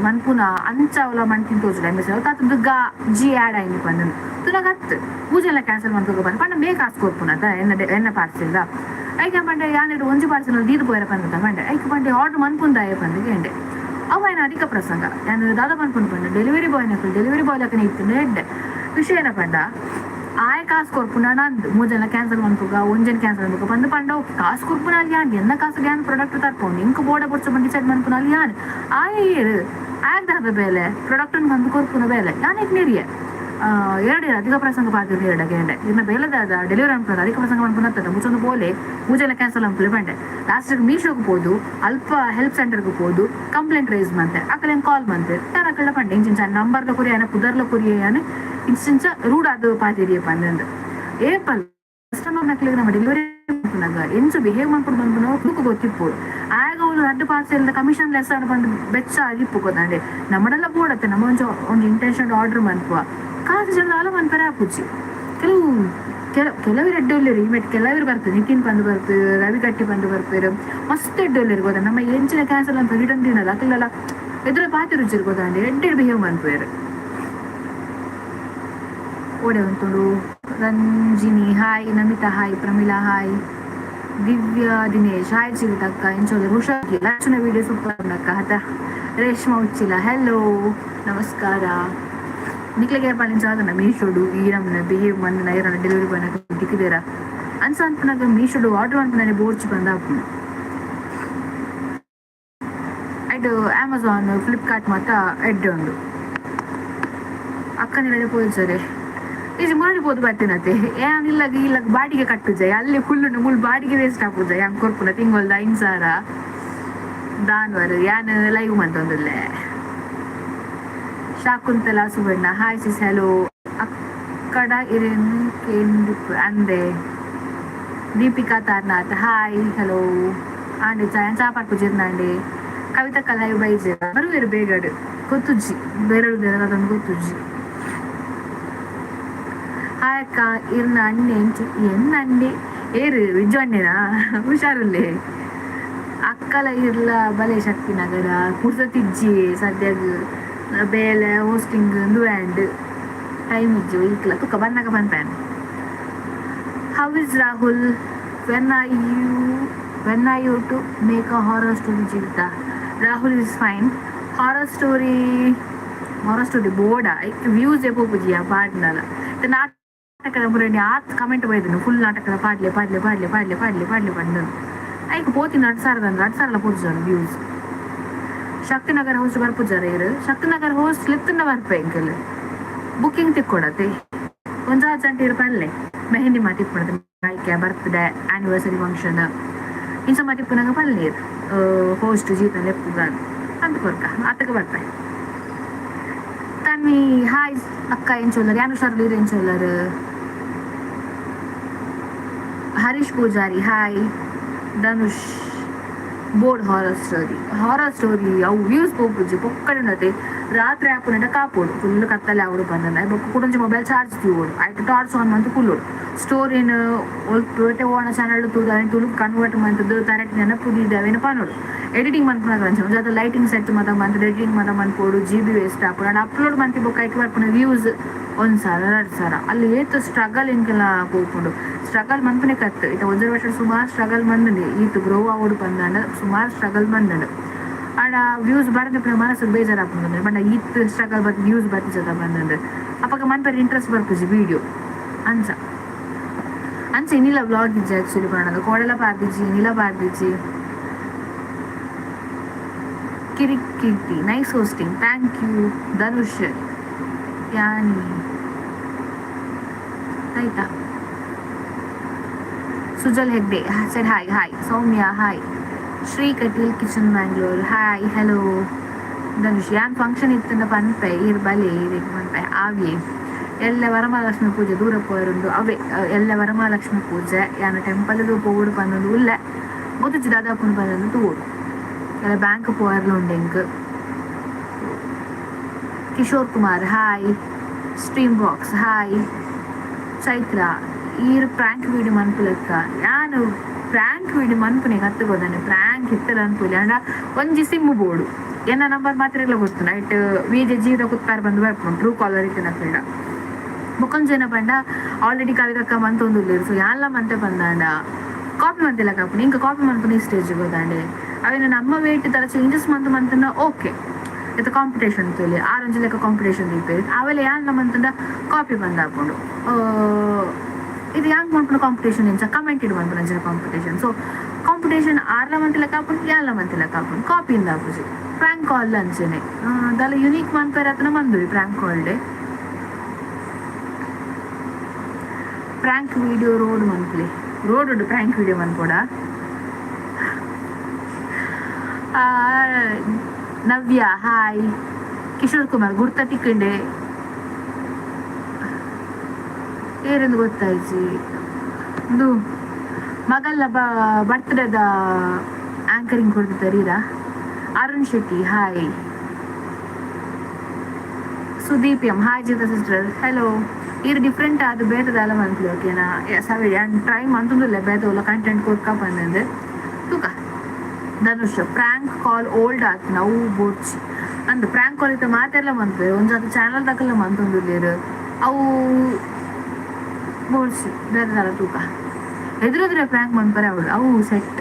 ಮನ್ಪುನ ಅಂಚವಲ ಮನ್ಪಿನ ತೋಜುಲ ಮೆಸೇಜ್ ತಾತಂದು ಜಿ ಆ್ಯಡ್ ಆಯ್ನಿ ಬಂದನು ತುನಗತ್ತು ಮೂಜೆಲ್ಲ ಕ್ಯಾನ್ಸಲ್ ಮನ್ಪುಗ ಬಂದು ಬೇಗ ಹಾಸ್ಕೊಡ್ಪುನದ ಎನ್ನ ಪಾರ್ಸೆಲ್ದ ಐಕೆ ಬಂಡೆ ಯಾನೆರಡು 1 ಪಾರ್ಸೆಲ್ ದೀದು ಪೋಯರ ಬಂದ ಬಂಡೆ ಐಕೆ ಬಂಡೆ ಆರ್ಡರ್ ಮನ್ಪುಂದಾಯ ಬಂದಿಗೆ ಅವ ಏನು ಅಧಿಕ ಪ್ರಸಂಗ ನಾನು ದಾದ ಮನ್ಪುಂಡು ಬಂಡೆ ಡೆಲಿವರಿ ಬಾಯ್ ಲಕ್ಕನೆ ಇತ್ತು ನೆಡ್ಡೆ ವಿಷಯ ಏನ ಪಂಡ ಆಯ್ ಕಾಸು ಕೊರ್ಪುನ ನಂದು 3 ಜನ ಕ್ಯಾನ್ಸಲ್ ಮನ್ಪುಗ 1 ಜನ ಕ್ಯಾನ್ಸಲ್ ಮನ್ಪುಗ ಬಂದು ಪಂಡ ಕಾಸು ಕೊರ್ಪುನ ಅಲ್ಲಿ ಯಾನ್ ಎನ್ನ ಕಾಸು ಗ್ಯಾನ್ ಪ್ರಾಡಕ್ಟ್ ತರ್ಕೊಂಡು ಇಂಕ ಬೋರ್ಡ ಬೊಡ್ಸ ಬಂದು ಡಿಸೈಡ್ ಮನ್ಪುನ ಅಲ್ಲಿ ಯಾನ್ ಆಯ್ ಆಗ್ದಾದ ಬೇಲೆ ಪ್ರಾಡಕ್ಟ್ ಬಂದು ಕೊರ್ಪುನ ಬೇಲೆ ಯಾನ್ ಈಗ ನೀರಿಯೇ ಎರಡು ಅಧಿಕ ಪ್ರಸಂಗ ಪಾತಿರು ಎರಡಕ್ಕೆ ಇನ್ನು ಬೇಲದ ಡೆಲಿವರಿ ಅನ್ಕೊಂಡು ಅಧಿಕ ಪ್ರಸಂಗ ಅನ್ಕೊಂಡು ಮುಚ್ಚೊಂದು ಬೋಲೆ ಪೂಜೆಲ್ಲ ಕ್ಯಾನ್ಸಲ್ ಅನ್ಕೊಳ್ಳಿ ಬಂಡೆ ಲಾಸ್ಟ್ ಮೀಶೋಗೆ ಹೋದು ಅಲ್ಪ ಹೆಲ್ಪ್ ಸೆಂಟರ್ಗೆ ಹೋದು ಕಂಪ್ಲೇಂಟ್ ರೈಸ್ ಮಂತೆ ಅಕ್ಕಲೆ ಕಾಲ್ ಮಂತೆ ಯಾರಕ್ಕಳ ಪಂಡೆ ಇಂಚಿನ ನಂಬರ್ಲ ಕುರಿಯಾನ ಕುದರ್ಲ ಕುರಿಯಾನ ಇಂಚಿಂಚ ರೂಢ ಅದು ಪಾತಿರಿಯಪ್ಪ ಅಂದಂದು ಏಪಲ್ ಕಸ್ಟಮರ್ ನಕ್ಲಿಗೆ ನಮ್ಮ ಡೆಲಿವರಿ ಎಂಚು ಬಿಹೇವ್ ಮಾಡ್ಕೊಂಡು ಬಂದು ತುಕು ಗೊತ್ತಿಪ್ಪೋದು ಆಗ ಅವಳು ಅಡ್ಡ ಪಾರ್ಸೆಲ್ ಕಮಿಷನ್ ಲೆಸ್ ಅನ್ನು ಬಂದು ಬೆಚ್ಚ ಆಗಿಪ್ಪು ಗೊತ್ತಂಡೆ ನಮ್ಮಡೆಲ್ಲ ಬೋಡತ್ತೆ ನಮ್ಮ ಒಂದು ಇಂಟೆನ್ಷನ್ ಆರ್ಡರ್ ಮನ್ಪುವ ಕಾಸು ಜನ ಅಲ್ಲ ಮನ್ಪರೆ ಹಾಪುಚ್ಚಿ ಕೆಲವರು ಎಡ್ಡೊಳ್ಳೇರು ಇಮೆಟ್ ಕೆಲವರು ಬರ್ತದೆ ನಿತಿನ್ ಬಂದು ಬರ್ತಾರೆ ರವಿ ಕಟ್ಟಿ ಬಂದು ಬರ್ತಾರೆ ಮಸ್ತ್ ಎಡ್ಡೊಳ್ಳೇರು ಗೊತ್ತಾ ನಮ್ಮ ಎಂಚಿನ ಕ್ಯಾನ್ಸಲ್ ಅಂತ ರಿಟರ್ನ್ ತಿನ್ನಲ್ಲ ಅಕ್ಲೆಲ್ಲ ಎದುರ ಪಾತಿ ರುಚಿರು ಗೊತ್ತಂಡೆ ಎಡ್ಡೆಡ್ ಬಿಹೇವ್ ಮನ್ಪೇರು ಓಡೆ ಉಂಟು Ranjini hi Namita hi Pramila hi Divya Dinesh hi ಚಿಲ್ತಕ್ಕ ಎಂಚೋಲೆ ಹುಷಾರಿಲ್ಲ ಲಕ್ಷಣ ವಿಡಿಯೋ ಸೂಪರ್ ಅಕ್ಕ ಹತ ರೇಷ್ಮಾ ಉಚ್ಚಿಲ್ಲ ಹೆಲೋ ನಮಸ್ಕಾರ ನಿಕ್ಲಿಗೆ ಪಾಲಿಂಚಾದ ಮೀಶೋಡು ಈ ನಮ್ಮನ್ನ ಬಿಹೇವ್ ಮಂದ ನೈರನ್ನ ಡೆಲಿವರಿ ಬಾಯ್ ದಿಕ್ಕಿದೇರ ಅನ್ಸ ಅನ್ಪನಾಗ ಮೀಶೋಡು ಆರ್ಡರ್ ಅನ್ಪನೇ ಬೋರ್ಚಿ ಬಂದ ಹಾಕೊಂಡು ಐಟು ಅಮೆಝಾನ್ ಫ್ಲಿಪ್ಕಾರ್ಟ್ ಮಾತ ಎಡ್ಡೆ ಉಂಡು ಅಕ್ಕನಿಲ್ಲ ಪೋಯಿಸರೆ ಈಜಿ ಮಾಡಿಬೋದು ಬರ್ತೀನತ್ತೆ ಏನಿಲ್ಲ ಇಲ್ಲ ಬಾಡಿಗೆ ಕಟ್ಟುಜ ಅಲ್ಲಿ ಫುಲ್ಲು ಮುಲ್ ಬಾಡಿಗೆ ವೇಸ್ಟ್ ಹಾಕುಜ ಹೆಂಗ್ ಕೊರ್ಪುನ ತಿಂಗೊಳ್ದ 5,000 ದಾನ್ವಾರ ಯಾನ ಲೈವ್ ಮಂತೊಂದಲ್ಲೇ ಶಾಕುಂತಲ ಸುವರ್ಣ ಹಾಯ್ ಸಿಸ್ ಹೆಲೋ ಅಕ್ಕಡ ಇರೇನು ಅಂದೆ ದೀಪಿಕಾ ತಾರ್ನಾಥ್ ಹಾಯ್ ಹಲೋ ಆಂಡೆ ಚಾಪಾಡ್ ಪೂಜಿರ್ನಾಂಡೆ ಕವಿತಾ ಕಲಾಯಿ ಬೈಜೆ ಬರುವೇರು ಬೇಗಡು ಗೊತ್ತುಜ್ಜಿ ಬೇರೆದು ಅದೊಂದು ಗೊತ್ತುಜ್ಜಿ ಹಾಯ್ ಅಕ್ಕ ಇರ್ನ ಅಣ್ಣೆ ಎನ್ನ ಅಂಡೆ ಏರು ವಿಜ್ಜು ಅಣ್ಣೆನಾ ಹುಷಾರುಲ್ಲೇ ಅಕ್ಕಲ ಇರ್ಲ ಬಲೆ ಶಕ್ತಿ ನಗರ ಪುರ್ಸತಿಜ್ಜಿ ಸದ್ಯಾಗ ಬೇಲೆ ಹೋಸ್ಟಿಂಗ್ ದುಂಡ್ ಟೈಮ್ ಇಜ್ಜು ಈಕ್ಲ ತುಕ್ಕ ಬಂದಾಗ ಬಂದ್ಪೇನ್ how is Rahul when are you to make a horror story Jeevitha Rahul is fine horror story ಬೋರ್ಡ ವ್ಯೂಸ್ ಎಪ್ಪುಜಿಯ ಪಾಡ್ನಲ್ಲ ನಾಟಕದ ಮುರಡಿ ಆತ್ ಕಮೆಂಟ್ ಬೈದನು ಫುಲ್ ನಾಟಕದ ಪಾಡ್ಲೆ ಬಂದನು ಐಕ್ ಪೋತಿನ 2,000 ಪೂಜಾರ ವ್ಯೂಸ್ ಶಕ್ತಿನಗರ ಹೋಸ್ಟ್ ಬರ್ಪುಜಾರ ಇರು ಶಕ್ತಿನಗರ ಹೋಸ್ಟ್ ಲಿತ್ತನ್ನ ಬರ್ಪೆ ಎಂಕಲ್ ಬುಕ್ಕಿಂಗ್ ತಿಕ್ಕೊಡತ್ತೆ ಒಂದು ಅರ್ಜೆಂಟ್ ಇರ್ಪಲ್ಲೆ ಮೆಹಂದಿ ಮಾತಿಪ್ಪಣದ ಆಯ್ಕೆ ಬರ್ತ್ಡೇ ಆನಿವರ್ಸರಿ ಫಂಕ್ಷನ್ ಇಂಚ ಮಾತಿಪ್ಪನಾಗ ಪಲ್ಲೆ ಹೋಸ್ಟ್ ಜೀತನ ಲೆಪ್ಪುಗ ಅಂತ ಕೊರ್ಕ ಆತಕ್ಕೆ ಬರ್ತಾಯಿ ತನ್ವಿ ಹಾಯ್ ಅಕ್ಕ ಎಂಚೋಲ್ಲರ್ ಯಾನು ಶರ್ಲೀರ್ ಎಂಚೋಲ್ಲರ್ Harish Poojary hi Dhanush board horror story ಅವು ವ್ಯೂಸ್ ಹೋಗ್ಬುಜ್ಜಿ ಪೊಕ್ಕಡೆ ರಾತ್ರಿ ಹಾಪುನಟ ಕಾಪೋಡು ಫುಲ್ ಕತ್ತಲೆ ಅವರು ಬಂದ ಬೊಕ್ಕ ಕುಡಂಚಿ ಮೊಬೈಲ್ ಚಾರ್ಜ್ ತೂಡು ಆಯ್ತು ಟಾರ್ಚ್ ಆನ್ ಮಂತ್ ಕುಲ್ಲೋಡು ಸ್ಟೋರಿನ ಒಳ್ಳೆ ಓಣ ಚಾನಲ್ ತುಳು ಕನ್ವರ್ಟ್ ಮಂತದ್ದು ತರೆಟ್ ನೆನಪುದಿದ್ದಾವೇನ ಪಾನೋಡು ಎಡಿಟಿಂಗ್ ಮನ್ಪುನಾಗ ಅದು ಲೈಟಿಂಗ್ ಸೆಟ್ ಮಾತ ಮಂತ್ ಎಡಿಟಿಂಗ್ ಮಾತ ಮನ್ಪೋಡು GB ವೇಸ್ಟ್ ಹಾಪುಡು ನಾನು ಅಪ್ಲೋಡ್ ಮಂತಿ ಬೊಕ್ಕ ಐಕೆ ಬರ್ಪುನ ವ್ಯೂಸ್ 1,000 2,000 ಅಲ್ಲಿ ಏತು ಸ್ಟ್ರಗಲ್ ಇಂಕೆಲ್ಲ ಹೋಗ್ಕೊಂಡು ಸ್ಟ್ರಗಲ್ ಮಂಪನೆ ಕತ್ತು ಇತ ಒಂದರ ವರ್ಷ ಸುಮಾರು ಸ್ಟ್ರಗಲ್ ಮಂದನೆ ಈತು ಗ್ರೋ ಆಗೋಡು ಬಂದಾಂಡ ಸುಮಾರು ಸ್ಟ್ರಗಲ್ ಮಂದನು ಆಡ ವ್ಯೂಸ್ ಬರದೆ ಮನಸ್ಸು ಬೇಜಾರು ಹಾಕೊಂಡು ಬಣ್ಣ ಈತ್ ಸ್ಟ್ರಗಲ್ ಬರ್ದು ವ್ಯೂಸ್ ಬರ್ತಿಜದ ಬಂದಂದ್ರೆ ಅಪ್ಪಾಗ ಮನ್ಪೇರು ಇಂಟ್ರೆಸ್ಟ್ ಬರ್ಪುಜಿ ವಿಡಿಯೋ ಅಂಚ ಇನ್ನಿಲ್ಲ ವ್ಲಾಗ್ ಇಜ್ಜಿ ಆಕ್ಚುಲಿ ಬಣ್ಣದ ಕೋಡೆಲ್ಲ ಪಾರ್ದಿಜ್ಜಿ ನಿಲ ಪಾರ್ದಿಜ್ಜಿ ಕಿರಿಕಿಟಿ nice hosting thank you Dhanush ಯಾನಿ ಆಯ್ತಾ Sujal Hegde sir hi Soumya hi Shri Kateel kitchen Bangalore hi hello Dhanush ಯಾನ್ ಫಂಕ್ಷನ್ ಇತ್ತಂದ ಪನ್ಪೆ ಇರ್ಬಲೆ ಪನ್ಪೆ ಆವಿ ಎಲ್ಲ ವರಮಹಾಲಕ್ಷ್ಮಿ ಪೂಜೆ ದೂರ ಪೋಯರುಂಡು ಅವೇ ಎಲ್ಲ ವರಮಹಾಲಕ್ಷ್ಮಿ ಪೂಜೆ ಯಾನ ಟೆಂಪಲ್ದು ಪೋಡು ಪನ್ನೊಂದು ಉಲ್ಲೆ ಗೊತ್ತಿಜ್ಜಿ ದಾದಾಪುನ ಪನ್ನೊಂದು ತೂಡು ಎಲ್ಲ ಬ್ಯಾಂಕ್ ಪೋಯರ್ಲು ಉಂಡೆಂಕ್ Kishore Kumar hi stream box hi Chaitra ಈರು ಪ್ರ್ಯಾಂಕ್ ವೀಡಿಯೋ ಮನ್ಪುಲೆಕ್ಕ ನಾನು ಪ್ರ್ಯಾಂಕ್ ವೀಡಿಯೋ ಮನ್ಪುನೆ ಕತ್ತುಗೋದಾನೆ ಪ್ರ್ಯಾಂಕ್ ಇತ್ತಲ್ಲ ಅನ್ಪುಲಿ ಅಂಡ ಒಂಜಿ ಸಿಮ್ಮು ಬೋಡು ಎನ್ನ ನಂಬರ್ ಮಾತ್ರ ಎಲ್ಲ ಗೊತ್ತು ನೈಟ್ ವಿಜೆ ಜೀವಿತ ಕುತ್ಕಾರ ಬಂದು ಬರ್ಕೊಂಡು ಟ್ರೂ ಕಾಲರ್ ಇತ್ತಿನ ಪೀಡ ಮುಖಂಜನ ಪಂಡ ಆಲ್ರೆಡಿ ಕವಿಗಕ್ಕ ಮಂತೊಂದುಲ್ಲೇರು ಸೊ ಯಾನ್ಲ ಮಂತೆ ಬಂದಾಂಡ ಕಾಪಿ ಮಂತಿಲ್ಲ ಕಾಪುನಿ ಇಂಕ ಕಾಪಿ ಮನ್ಪುನಿ ಸ್ಟೇಜ್ ಹೋದಾಂಡೆ ಅವೇನು ನಮ್ಮ ವೇಟ್ ತರ ಚೇಂಜಸ್ ಮಂತನ ಓಕೆ ಇದು ಕಾಂಪಿಟೇಷನ್ ತೋಲಿ ಆರಂಜು ಲೆಕ್ಕ ಕಾಂಪಿಟೇಷನ್ ದೀಪೇರಿ ಅವೆಲ್ಲ ಯಾನ್ಲ ಮಂತಂಡ ಕಾಪಿ ಬಂದು ಹಾಕೊಂಡು ಇದು ಹೆಂಗೆ ಮಾಡ್ಕೊಂಡು ಕಾಂಪಿಟೇಷನ್ ಇಂಚ ಕಮೆಂಟ್ ಇಡು ಮಾಡ್ಕೊಂಡು ಅಂಚಿನ ಕಾಂಪಿಟೇಷನ್ ಸೊ ಕಾಂಪಿಟೇಷನ್ 6ಲ ಮಂತಿಲ್ಲ ಕಾಪುಂಡು 7ಲ ಮಂತಿಲ್ಲ ಕಾಪುಂಡು ಕಾಪಿಯಿಂದ ಹಾಪುಜಿ ಪ್ರ್ಯಾಂಕ್ ಕಾಲ್ ಅಂಚನೆ ಅದೆಲ್ಲ ಯುನೀಕ್ ಮನ್ಪೇರ ಹತ್ರ ಮಂದುರಿ prank call day prank video road ಮನ್ಪ್ಲೆ ರೋಡ್ ಪ್ರಾಂಕ್ ವಿಡಿಯೋ ಮನ್ಪೋಡ ನವ್ಯ ಹಾಯ್ ಕಿಶೋರ್ ಕುಮಾರ್ ಗುರ್ತ ಟಿಕ್ಕಂಡೆ ಏರೆಂದು ಗೊತ್ತಾಯ್ತು ಇದು ಮಗಲ್ಲ ಬರ್ತ್ಡೇದ ಆಂಕರಿಂಗ್ ಕೊಡ್ತಿದ್ದಾರೀರಾ Arun Shetty hi Sudeep M hi Jeetha sister hello ಇದು ಡಿಫ್ರೆಂಟ್ ಅದು ಬೇತದಲ್ಲ ಮಂತ್ಲಿ ಓಕೆನಾ ಸರಿ ಟ್ರೈ ಮಂತುಂದಿಲ್ಲ ಬೇತವಲ್ಲ ಕಂಟೆಂಟ್ ಕೊಡ್ಕ ಬಂದಂದು ತೂಕ ಧನುಷ್ ಪ್ರಾಂಕ್ ಕಾಲ್ ಓಲ್ಡ್ ಆತ್ ನಾವು ಬೋಡ್ಸಿ ಅಂದು ಪ್ರಾಂಕ್ ಕಾಲ್ ಇತ್ತ ಮಾತೆಲ್ಲ ಮಂತ್ರಿ ಒಂದು ಚಾನಲ್ ತಕಲ್ಲ ಮಂತೊಂದಿಲ್ಲೇರು ಅವು ಬೋಡ್ಸಿ ಬೇತದಲ್ಲ ತೂಕ ಎದುರೆದುರೆ ಪ್ರಾಂಕ್ ಮಂತ್ಪರೆ ಅವಳು ಅವು ಸೆಟ್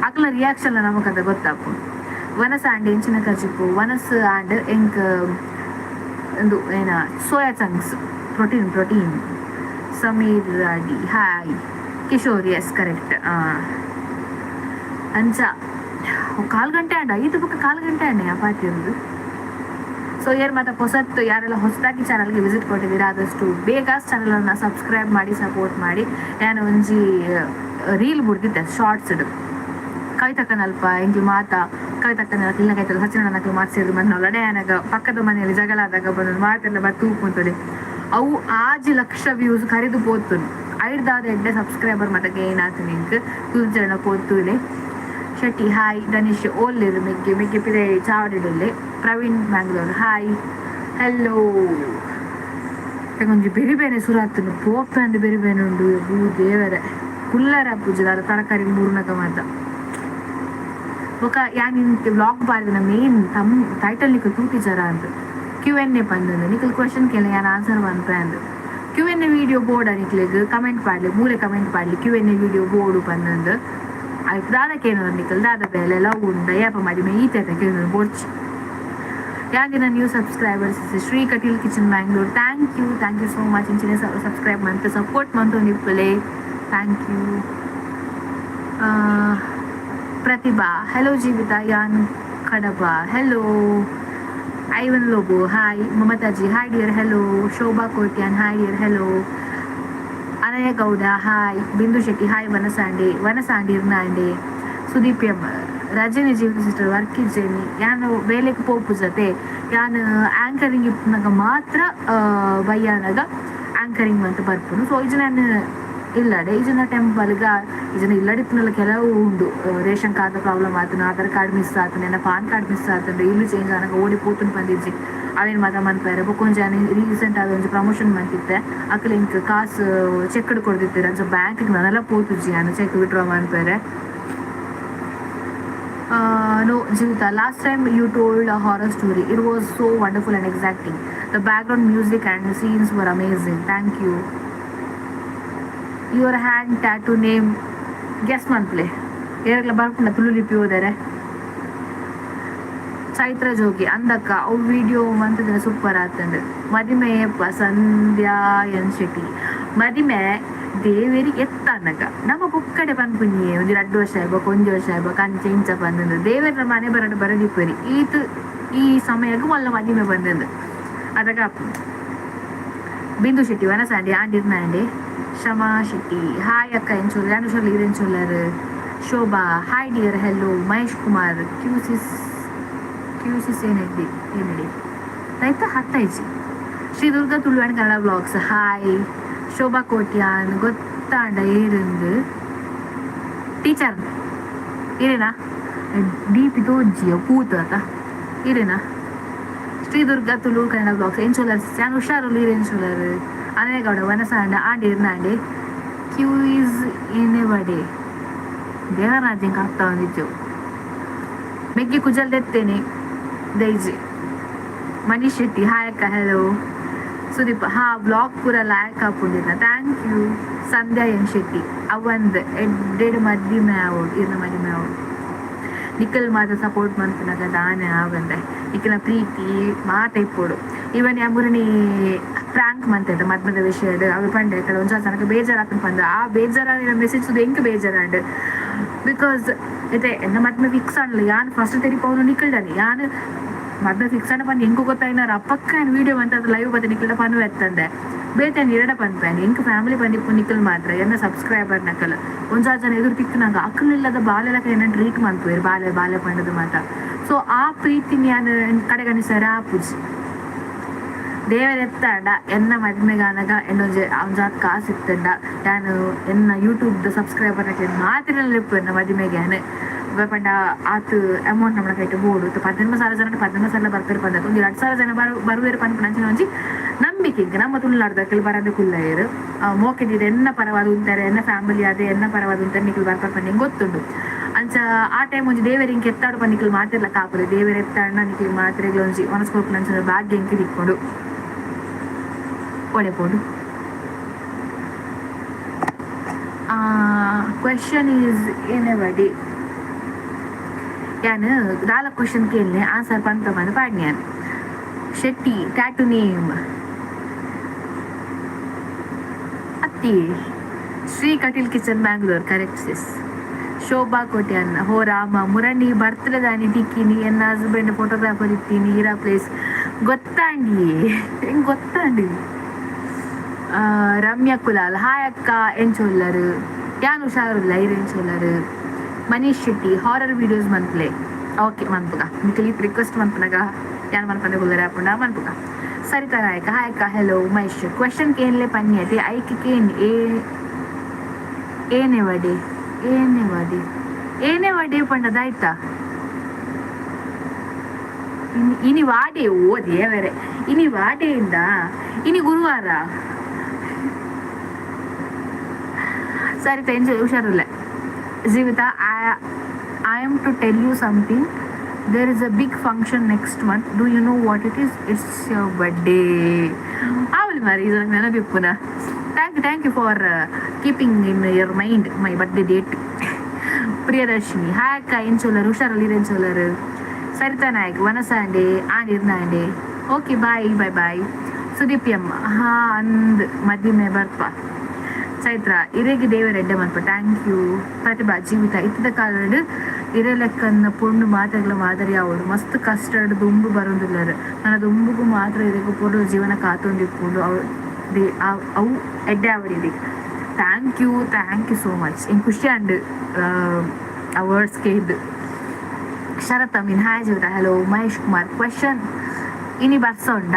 ಅಕ್ಲ ರಿಯಾಕ್ಷನ್ ನಮಗದ ಗೊತ್ತಾಪು ವನಸ್ ಆಂಡ್ ಎಂಚಿನ ಕಚಿಪ್ಪು ವನಸ್ ಆಂಡ್ ಎಂಕ್ ಒಂದು ಏನ ಸೋಯಾ ಚಂಕ್ಸ್ ಪ್ರೋಟೀನ್ ಸಮೀರ್ ರಾಡಿ ಹಾಯ್ ಕಿಶೋರ್ ಎಸ್ ಕರೆಕ್ಟ್ ಅಂಚ 4 ಗಂಟೆ ಅಂಡ ಇದು ಪಕ್ಕ 4 ಗಂಟೆ ಅಂಡೆ ಆ ಪಾರ್ಟಿ ಇರೋದು ಸೊ ಯಾರು ಮತ್ತೆ ಹೊಸತ್ತು ಯಾರೆಲ್ಲ ಹೊಸದಾಗಿ ಚಾನಲ್ಗೆ ವಿಸಿಟ್ ಕೊಟ್ಟಿದ್ದೀರಾ ಆದಷ್ಟು ಬೇಗ ಚಾನಲನ್ನು ಸಬ್ಸ್ಕ್ರೈಬ್ ಮಾಡಿ ಸಪೋರ್ಟ್ ಮಾಡಿ ನಾನು ಒಂಜಿ ರೀಲ್ ಬಿಡ್ತಿದ್ದೆ ಶಾರ್ಟ್ಸ್ ಇಡು ಕವಿತಕ್ಕನಲ್ಪ ಎಂಕಿ ಮಾತಾ ಕವಿತಕ್ಕನ ಇಲ್ಲ ಕೈತಲ್ಲ ಸಚಿನಕ್ಕೆ ಮಾರ್ಸಿದ್ರು ಮತ್ತೆ ಲಡೆಯನಾಗ ಪಕ್ಕದ ಮನೆಯಲ್ಲಿ ಜಗಳ ಆದಾಗ ಬಂದು ಮಾತೆಲ್ಲ ಬರ್ತೂಕೊಂತದೆ ಅವು 6 ಲಕ್ಷ ವ್ಯೂಸ್ ಕರೆದು ಪೋತು 5,000 ಸಬ್ಸ್ಕ್ರೈಬರ್ ಮತ್ತೆ ಗೇನ್ ಆತು ನಿಂಗೆ ತುಲ್ಚರಣ ಪೋತುಲೆ ಶೆಟ್ಟಿ ಹಾಯ್ ಧನುಷ್ ಓಲ್ಲಿರು ಮೆಗ್ಗೆ ಪಿದೆ ಚಾವಡಿಡಲ್ಲಿ ಪ್ರವೀಣ್ ಬ್ಯಾಂಗ್ಳೂರ್ ಹಾಯ್ ಹೆಲೋ ಒಂಜಿ ಬೆರಿಬೇನೆ ಸುರಾತನು ಪೋಪೆ ಅಂದು ಬೆರಿಬೇನೆ ಉಂಡು ಭೂ ದೇವರೇ ಕುಲ್ಲರ ಪೂಜೆ ತರಕಾರಿ ಮೂರ್ನಗ ಮಾತ ఒక యానింటి వ్లాగ్ బారిన మెయిన్ టైటిల్ నీకు చూపించారా అంత Q&A ಬಂದದ್ದು ನಿಖಲ್ ಕ್ವೆಶನ್ ಕೇಳಿ ನಾನು ಆನ್ಸರ್ ಬಂದು Q&A ವಿಡಿಯೋ ಬೋರ್ಡ್ ನಿಕ್ಲಿಗೆ ಕಮೆಂಟ್ ಪಾಡ್ಲಿ ಮೂಲೆ ಕಮೆಂಟ್ ಪಾಡ್ಲಿ Q&A ವಿಡಿಯೋ ಬೋರ್ಡು ಬಂದಂದು ಆಯ್ತು ದಾದಕ್ಕೇನೋ ನಿಖಲ್ ದಾದ ಬೇಲೆ ಎಲ್ಲ ಉಂಡ ಯಾಪ ಮಾಡಿ ಈತೆ ಕೇಳಿದ್ರು ಬೋರ್ಚ್ ಯಾಗಿನ new subscribers Shri Kateel kitchen Bangalore thank you so much ಇಂಚಿನ ಸಬ್ಸ್ಕ್ರೈಬ್ ಮಂತ್ ಸಪೋರ್ಟ್ ಮಂತು ನಿಪ್ಪಲೆ thank you Prathibha hello Jeevitha ಯಾನ್ ಕಡಬ ಹೆಲೋ ಐವನ್ ಲೋಬೋ ಹಾಯ್ ಮಮತಾಜಿ hi dear hello Shobha Kotian hi dear hello Anaya Gowda hi Bindu Shetty hi ವನಸಾಂಡಿರ್ನಾಂಡೆ Sudeep M Rajani Jeevitha sister work ಇಜ್ಜೇನಿ ಯಾನು ಬೇಲೆಗೆ ಪೋಪು ಜೊತೆ ಯಾನು ಆಂಕರಿಂಗ್ ಇಪ್ಪನಾಗ ಮಾತ್ರ ಬಯ್ಯಾನಾಗ ಆಂಕರಿಂಗ್ ಅಂತ ಬರ್ಪುನು ಸೊ ಇದು ನಾನು ಇಲ್ಲಡೆ ಈಜಿನ ಟೆಂಪಲ್ಗ ಈಜಿನ ಇಲ್ಲಡಿಪ್ಪನಲ್ಲಿ ಕೆಲವು ಉಂಡು ರೇಷನ್ ಕಾರ್ಡ್ ಪ್ರಾಬ್ಲಮ್ ಆತನು ಆಧಾರ್ ಕಾರ್ಡ್ ಮಿಸ್ ಆತನು ನನ್ನ ಪಾನ್ ಕಾರ್ಡ್ ಮಿಸ್ ಆತಂಡು ಇಲ್ಲು ಚೇಂಜ್ ಆನಾಗ ಓಡಿ ಪೋತುನು ಬಂದಿಜ್ಜಿ ಅವೇನು ಮಾತ ಮನ್ಪಾರೆ ಬೊಕೊಂಜ ರೀಸೆಂಟ್ ಆದ ಒಂದು ಪ್ರಮೋಷನ್ ಮಾಡ್ತಿದ್ದೆ ಅಕ್ಕಲ ಇಂಕ್ ಕಾಸು ಚೆಕ್ ಕೊಡ್ತಿರ್ತೀರ ಸೊ ಬ್ಯಾಂಕಿಗೆ ನಾನೆಲ್ಲ ಪೋತುಜ್ಜಿ ನಾನು ಚೆಕ್ ವಿಡ್ರಾ ಮಾಡ್ತಾರೆ No, Jivita, last time you told a horror story. It was so wonderful and exacting. The background music and the scenes were amazing. Thank you. Your hand tattoo name, guess monthly. Eragla barpuna tulu lipi hodare. Chaitra Jogi ಅಂದಕ್ಕ ಅವು video ಮಂತದ super ಆತಂದು ಮದಿಮೆ ಸಂಧ್ಯಾ N Shetty ಮದಿಮೆ ದೇವೇರಿಗೆ ಎತ್ತ ಅನ್ನಕ ನಮ್ಮ ಬೊಕ್ಕಡೆ ಪನ್ಪುಣ್ಯೆ ಒಂದು 2 ವರ್ಷ ಆಯ್ಬೇಕು 1 ವರ್ಷ ಆಯ್ಬೇಕು ಅಂಚೆ ಇಂಚ ಬಂದದ್ದು ದೇವರ ಮನೆ ಬರದಿಪ್ಪರಿ ಈತು ಈ ಸಮಯಕ್ಕೆ ಒಳ್ಳೆ ಮದಿಮೆ ಬಂದದ್ದು ಅದಕ್ಕ ಬಿಂದು ಶೆಟ್ಟಿ ವನಸಾಂಡಿ ಆಂಡಿರ್ನಾಂಡಿ ಶಮಾ ಶೆಟ್ಟಿ ಹಾಯ್ ಅಕ್ಕ ಎಂಚೋಲ್ಲ ಅನುಷರ್ಲಿ ಇರೆಂಚೋಲ್ಲರ್ Shobha hi dear hello Mahesh Kumar ಕ್ಯೂಸಿಸ್ ಏನಿದೆ ಆಯ್ತಾ ಹತ್ತೈಜಿ Shri Durga Tulu and Kannada blogs hi Shobha Kotian ಗೊತ್ತಾಂಡ ಏರಂದು ಟೀಚರ್ ಇರೇನಾ ಡೀಪಿ ತೋಜ್ಜಿಯ ಪೂತ ಇರೇನಾ ಶ್ರೀ ದುರ್ಗಾ ತುಳು ಕನ್ನಡ ಬ್ಲಾಗ್ಸ್ ಏನ್ ಚೋಲರ್ ನಾನು ಹುಷಾರಲ್ಲಿ ಇರೇನ್ ಚೋಲರ್ ಅನೇಗೌಡ ವನಸಾಂಡ ಆಂಡಿರ್ನಾಂಡೆ ಕ್ಯೂಸ್ ಏನೇ ಬಡೆ ದೇವರಾಜ್ಯಂಗೆ ಆಗ್ತಾ ಬಂದಿದ್ದು ಮೆಗ್ಗಿ ಕುಜಲ್ದೆತ್ತೇನೆ ದೈಜಿ ಮನೀಶ್ ಶೆಟ್ಟಿ ಹಾಯ್ ಅಕ್ಕ ಹೆಲೋ ಸುದೀಪ್ ಬ್ಲಾಗ್ ಪೂರ ಲಾಯಕ್ ಹಾಕೊಂಡಿದ್ದ thank you Sandhya N Shetty ಅವಂದ್ ಎಡ್ಡೆಡ್ ಮದಿಮೆ ಆವೋಡು ಇರ್ನ ಮದಿಮೆ ಆವೋಡು ನಿಖಲ್ ಮಾತ್ರ ಸಪೋರ್ಟ್ ಮಾಡ್ತಿನಾಗ ದಾನೆ ಆವಂದೆ ನಿಖಿನ ಪ್ರೀತಿ ಮಾತೈಪೋಡು ಇವನ್ ಯಾಮೂರನಿ ಪ್ರಾಂಕ್ ಮಂತದ ಮದ್ಮದ ವಿಷಯದ ಅವು ಪಂಡೆ ಕಡೆ ಒಂದ್ಸಲ ನನಗೆ ಬೇಜಾರಾತನ ಪಂದ ಆ ಬೇಜಾರಾದ ಮೆಸೇಜ್ ಸುದ ಎಂಕ ಬೇಜಾರಾಂಡ್ ಬಿಕಾಸ್ ಇದೆ ಎನ್ನ ಮದ್ಮೆ ಫಿಕ್ಸ್ ಆನ್ಲ ಯಾನ್ ಫಸ್ಟ್ ತೆರಿಪವನು ನಿಖಲ್ಡನಿ ಯಾನ್ ಮದ್ಮೆ ಫಿಕ್ಸ್ ಆನ ಪಂದು ಹೆಂಗೂ ಗೊತ್ತಾಯಿನಾರ ಅಪ್ಪಕ್ಕ ವಿಡಿಯೋ ಅಂತ ಲೈವ್ ಬತ್ತೆ ನಿಖಲ್ಡ ಪನು ಎತ್ತಂದೆ ಬೇತೆ ಎರಡ ಪನ್ಪೇನೆ ಇಂಕ ಫ್ಯಾಮಿಲಿ ಪಂಡಿಪ್ಪು ನಿಕ್ಕಲ್ ಮಾತ್ರ ಎನ್ನ ಸಬ್ಸ್ಕ್ರೈಬರ್ ನಕಲ್ ಒಂಜಾರು ಜನ ಎದುರು ತಿಕ್ಕು ನಂಗೆ ಅಕ್ಕಲಿಲ್ಲದ ಬಾಲೆಲಕ ಏನ ಟ್ರೀಟ್ ಮಾಡ್ತೀವಿ ಬಾಲೆ ಪಂಡದ ಮಾತ ಸೊ ಆ ಪ್ರೀತಿ ನಾನು ಕಡೆಗಣಿಸಾರ ಆಪುಜಿ ದೇವರ ಎತ್ತಾಂಡ ಎನ್ನ ಮದ್ಮೆಗಾನಗ ಎನ್ನೊಂಜೆ ಅವನ್ಜಾತ್ ಕಾಸು ಇತ್ತಂಡ ನಾನು ಎನ್ನ ಯೂಟ್ಯೂಬ್ದ ಸಬ್ಸ್ಕ್ರೈಬರ್ ಮಾತಿನಲ್ಲಿ ಎನ್ನ ಮದ್ಮೆಗಾನೆ ಪಂಡ ಆತು ಅಮೌಂಟ್ ನಮ್ಮನ ಕೈಟ್ ಬೋಡು 16,000 ಜನ 16,000 ಬರ್ತಾರೆ ಪಂಡ ಒಂದು 2,000 ಜನ ಬರುವೇರು ಪಂಡ ನಂಚಿನ ಒಂಜಿ ನಂಬಿಕೆ ನಮ್ಮ ತುಳುನಾಡ್ದಕ್ಕಲ್ಲಿ ಬರೋದು ಕುಲ್ಲಾಯರು ಮೋಕೆದಿದೆ ಎನ್ನ ಪರವಾದ ಉಂತಾರೆ ಎನ್ನ ಫ್ಯಾಮಿಲಿ ಅದೇ ಎನ್ನ ಪರವಾದ ಉಂತಾರೆ ನಿಖಿಲ್ ಬರ್ತಾರೆ ಪಂಡ ಹಿಂಗೆ ಗೊತ್ತುಂಡು ಅಂಚ ಆ ಟೈಮ್ ಒಂಜಿ ದೇವರ ಹಿಂಗೆ ಎತ್ತಾಡು ಪಂಡ ನಿಖಿಲ್ ಮಾತಿರ್ಲಕ್ಕ ಹಾಕೋದು ದೇವರ ಎತ್ತಾಡ ನಿಖಿಲ್ ಮಾತ್ರೆಗಳು ಒಂಜಿ ಒನಸ್ಕೋಪ್ ನಂಚಿನ ಭಾಗ್ಯ ಹಿಂಗೆ ಇಟ್ಕೊಂಡು ಒಡೆಪೋಡು ಕ್ವೆಶನ್ ಈಸ್ ಏನೆವಡಿ ಯಾನು ದಾಲ ಕ್ವೆಶನ್ ಕೇಳನೆ ಆನ್ಸರ್ ಪಂತಮಂದು ಪಾಡ್ನ್ಯಾನ್ ಶೆಟ್ಟಿ ಟ್ಯಾಟು ನೇಮ್ ಅತ್ತಿ Shri Kateel kitchen Bangalore correct sis Shobha Kotian ಹೋ ರಾಮ ಮುರಣಿ ಬರ್ತ್ಡೇ ದಾನಿ ತಿಕ್ಕಿನಿ ಎನ್ನ ಹಸ್ಬೆಂಡ್ ಫೋಟೋಗ್ರಾಫರ್ ಇತ್ತೀನಿ ಇರಾ ಪ್ಲೇಸ್ ಗೊತ್ತಾಂಡಿ ಹೆಂಗೆ ಗೊತ್ತಾಂಡಿ ರಮ್ಯಾ ಕುಲಾಲ್ ಹಾಯ್ ಅಕ್ಕ ಎಂಚೊಲ್ಲರು ಯಾನ್ ಹುಷಾರಿಲ್ಲ ಎಂಚೊಲ್ಲರು ಮನೀಶ್ ಶೆಟ್ಟಿ ಹಾರರ್ ವಿಡಿಯೋಸ್ ಮನ್ಪ್ಲೆ ಓಕೆ ಮನ್ಪುಗ ನಿಖಿಲ್ ರಿಕ್ವೆಸ್ಟ್ ಮನ್ಪನಗ ಯಾನ್ ಮನ್ಪಂದೆ ಗುಲ್ಲರ ಆಪುಂಡ ಮನ್ಪುಗ ಸರಿತಾ ನಾಯಕ ಹಾಯ್ ಅಕ್ಕ ಹೆಲೋ ಮಹೇಶ್ ಕ್ವೆಶನ್ ಕೇನ್ಲೆ ಪನ್ಯತೆ ಐಕೆ ಕೇನ್ ಏನೇ ವಡೆ ಪಂಡದಾಯ್ತಾ ಇನಿ ವಾಡೆ ಓ ದೇವರೇ ಇನಿ ವಾಡೆಯಿಂದ ಇನಿ ಗುರುವಾರ ಸರಿತಾ ಎಂಜಾಯ್ ಹುಷಾರಿಲ್ಲ ಜೀವಿತ I am to tell you something. There is a big function next month. Do you know what it is? It's your birthday. Avali mari idan nenapipuna. Thank you for keeping in your mind my birthday date. Priyadarshini hi akka encholaru husharalli encholaru Sarita Naik Vanasande and Irnande. Okay, bye. Sudipyam ha and madime barpa Chaitra ಇರೆಗೆ ದೇವರ ಎಡ್ಡೆ ಮನ್ಪ thank you ಪ್ರತಿಭಾ ಜೀವಿತ ಇತ್ತದ ಕಾಲಡ್ ಇರೆ ಲೆಕ್ಕನ್ನ ಪೊಂಡು ಮಾತೆಗಳ ಮಾದರಿ ಅವಳು ಮಸ್ತ್ ಕಷ್ಟಡ್ ದುಂಬು ಬರೋದಿಲ್ಲರು ನನ್ನ ದುಂಬುಗೂ ಮಾತ್ರ ಇರೆಗೂ ಪೊಂಡು ಜೀವನ ಕಾತೊಂದಿಪ್ಪುಂಡು ಅವು ಎಡ್ಡೆ ಅವರಿದೆ ಥ್ಯಾಂಕ್ ಯು ಸೋ ಮಚ್ ಹಿಂಗೆ ಖುಷಿ ಅಂಡ್ ಆ ವರ್ಡ್ಸ್ ಕೇಳಿದ್ದು ಶರತ್ Amin hi Jeevitha hello Mahesh Kumar question ಇನಿ ಬರ್ಸ ಉಂಡ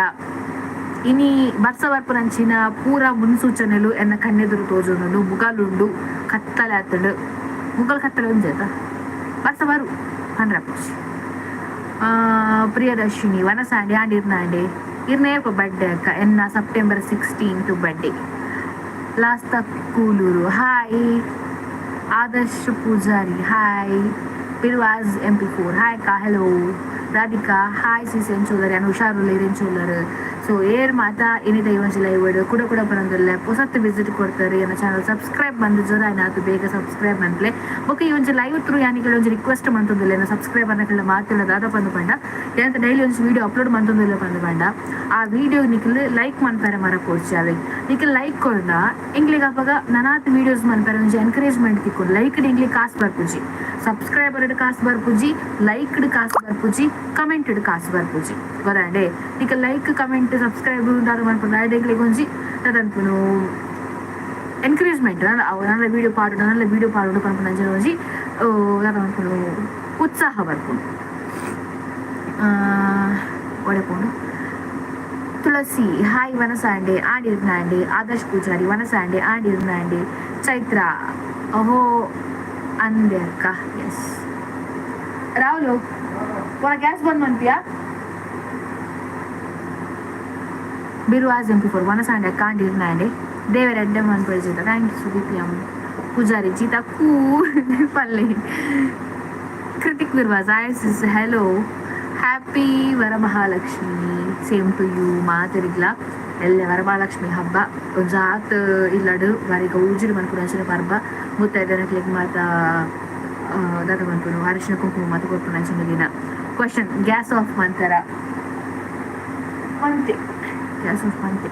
ಇನಿ ಬರ್ಸ ಬರ್ಪುನಂಚಿನ ಪೂರ ಮುನ್ಸೂಚನೆಲು ಎನ್ನ ಕಣ್ಣೆದುರು ತೋಜೊಂದು ಮುಗಲುಂಡು ಕತ್ತಲೆ ಆತಂಡು ಮುಗಲ್ ಕತ್ತಲೆ ಉಂಜಾತ ಬರ್ಸ ಬರು 100%. ಪ್ರಿಯದರ್ಶಿನಿ ವನಸಾಂಡೆ ಆಂಡ್ ಇರ್ನೇ ಬರ್ಡೇ ಅಕ್ಕ ಎನ್ನ September 16 birthday last Kuloor hi Adarsh Poojary hi ಪಿರ್ವಾಜ್ MP4 ಹಾಯ್ ಅಕ್ಕ ಹೆಲೋ ರಾಧಿಕಾ ಹಾಯ್ ಸಿಸ್ ಎಂಚೋಲರ್ ಯಾನು ಹುಷಾರುಲ್ಲ ಇರೆಂಚೋಲರ್ ಸೊ ಏರ್ ಮಾತಾ ಏನಿದೆ ಇವೊಂಜಿ ಲೈವ್ ಕೂಡ ಪರಂದಿಲ್ಲ ಹೊಸತ್ತು ವಿಸಿಟ್ ಕೊಡ್ತಾರೆ ನನ್ನ ಚಾನಲ್ ಸಬ್ಸ್ಕ್ರೈಬ್ ಬಂದು ಜೊತೆ ಆಯ್ತು ಬೇಗ ಸಬ್ಸ್ಕ್ರೈಬ್ ಮಂತ್ಲೆ ಓಕೆ ಇವೊಂಜಿ ಲೈವ್ ತ್ರೂ ಯಾನಿಗೆ ಒಂಜಿ ರಿಕ್ವೆಸ್ಟ್ ಮಂತೊಂದಿಲ್ಲ ನನ್ನ ಸಬ್ಸ್ಕ್ರೈಬರ್ನ ಮಾತಿಲ್ಲ ದಾದ ಬಂದು ಪಂಡ ಏನಂತ ಡೈಲಿ ಒಂಜಿ ವಿಡಿಯೋ ಅಪ್ಲೋಡ್ ಮಂತೊಂದಿಲ್ಲ ಬಂದು ಪಂಡ ಆ ವಿಡಿಯೋ ನಿಖಿಲ್ ಲೈಕ್ ಮನ್ಪಾರೆ ಮರ ಕೊಡ್ಚಾವೆ ನಿಖಿಲ್ ಲೈಕ್ ಕೊಡ್ದ ಇಂಗ್ಲಿಗೆ ಅವಾಗ ನನಾತ್ ವಿಡಿಯೋಸ್ ಮನ್ಪಾರೆ ಒಂಜಿ ಎನ್ಕರೇಜ್ಮೆಂಟ್ ತಿಕ್ಕೊಂಡು ಲೈಕ್ಡ್ ಇಂಗ್ಲಿಗೆ ಕಾಸು ಬರ್ಪುಜಿ ಸಬ್ಸ್ಕ್ರೈಬರ್ಡ್ ಕಾಸು ಬರ್ಪುಜಿ ಲೈಕ್ಡ್ ಕಾಸು ಬರ್ಪುಜಿ ಕಮೆಂಟೆಡ್ ಕಾಸು ಬರ್ಪುಜಿ ಗೊತ್ತಾಂಡೆ ಈಗ ಲೈಕ್ ಕಮೆಂಟ್ ಸಬ್ಸ್ಕ್ರೈಬ್ ಉಂಟಾದ ಮಾಡ್ಕೊಂಡು ಐಡಿಗಳಿಗೆ ಒಂಜಿ ಅದಂತನು ಎನ್ಕರೇಜ್ಮೆಂಟ್ ನನ್ನ ವೀಡಿಯೋ ಪಾಡು ಪನ್ಪು ನಂಜಿ ಒಂಜಿ ಅದಂತನು ಉತ್ಸಾಹ ಬರ್ಕೊಂಡು ಒಡೆಕೊಂಡು ತುಳಸಿ ಹಾಯ್ ವನಸಾಂಡೆ ಆಡಿರ್ನಾಂಡೆ ಆದರ್ಶ್ ಪೂಜಾರಿ ವನಸಾಂಡೆ ಆಡಿರ್ನಾಂಡೆ ಚೈತ್ರ ಅಹೋ ಅಂದೆ ಅಕ್ಕ ಎಸ್ ರಾಹುಲು ಗ್ಯಾಸ್ ಬಂದ್ ಮಾಡ್ತೀಯಾ ಬಿರುವಾಜ್ MP4 ವನಸಾಂಡೆ ಕಾಂಡಿರ್ನಾಂಡೆ ದೇವರ ಎಡ್ಡೆ ಮನ್ಪಡಿಸಿದ ಥ್ಯಾಂಕ್ ಯು ಸುದೀಪ್ಯಂ ಪೂಜಾರಿ ಜೀತಾ ಕೂ ಪಲ್ಲೆ ಕೃತಿಕ್ ಬಿರುವಾಜ್ ಐಸ್ hello happy Varamahalakshmi same to you ಮಾತಿರಿಗ್ಲ ಎಲ್ಲ ವರಮಹಾಲಕ್ಷ್ಮಿ ಹಬ್ಬ ಜಾತ್ ಇಲ್ಲಡು ವಾರಿಗ ಉಜಿರು ಮನ್ಪುನ ಪರ್ಬ ಮುತ್ತೈದನಕ್ಲಿಗೆ ಮಾತ ದಾದ ಮನ್ಪುನು ಅರಿಶಿನ ಕುಂಕುಮ ಮಾತು ಕೊಟ್ಟು ನಂಚಿನ ದಿನ ಕ್ವಶನ್ ಗ್ಯಾಸ್ ಆಫ್ ಮಂತರ ಮಂತೆ ಗ್ಯಾಸ್ ಆಫ್ ಮಂತೆ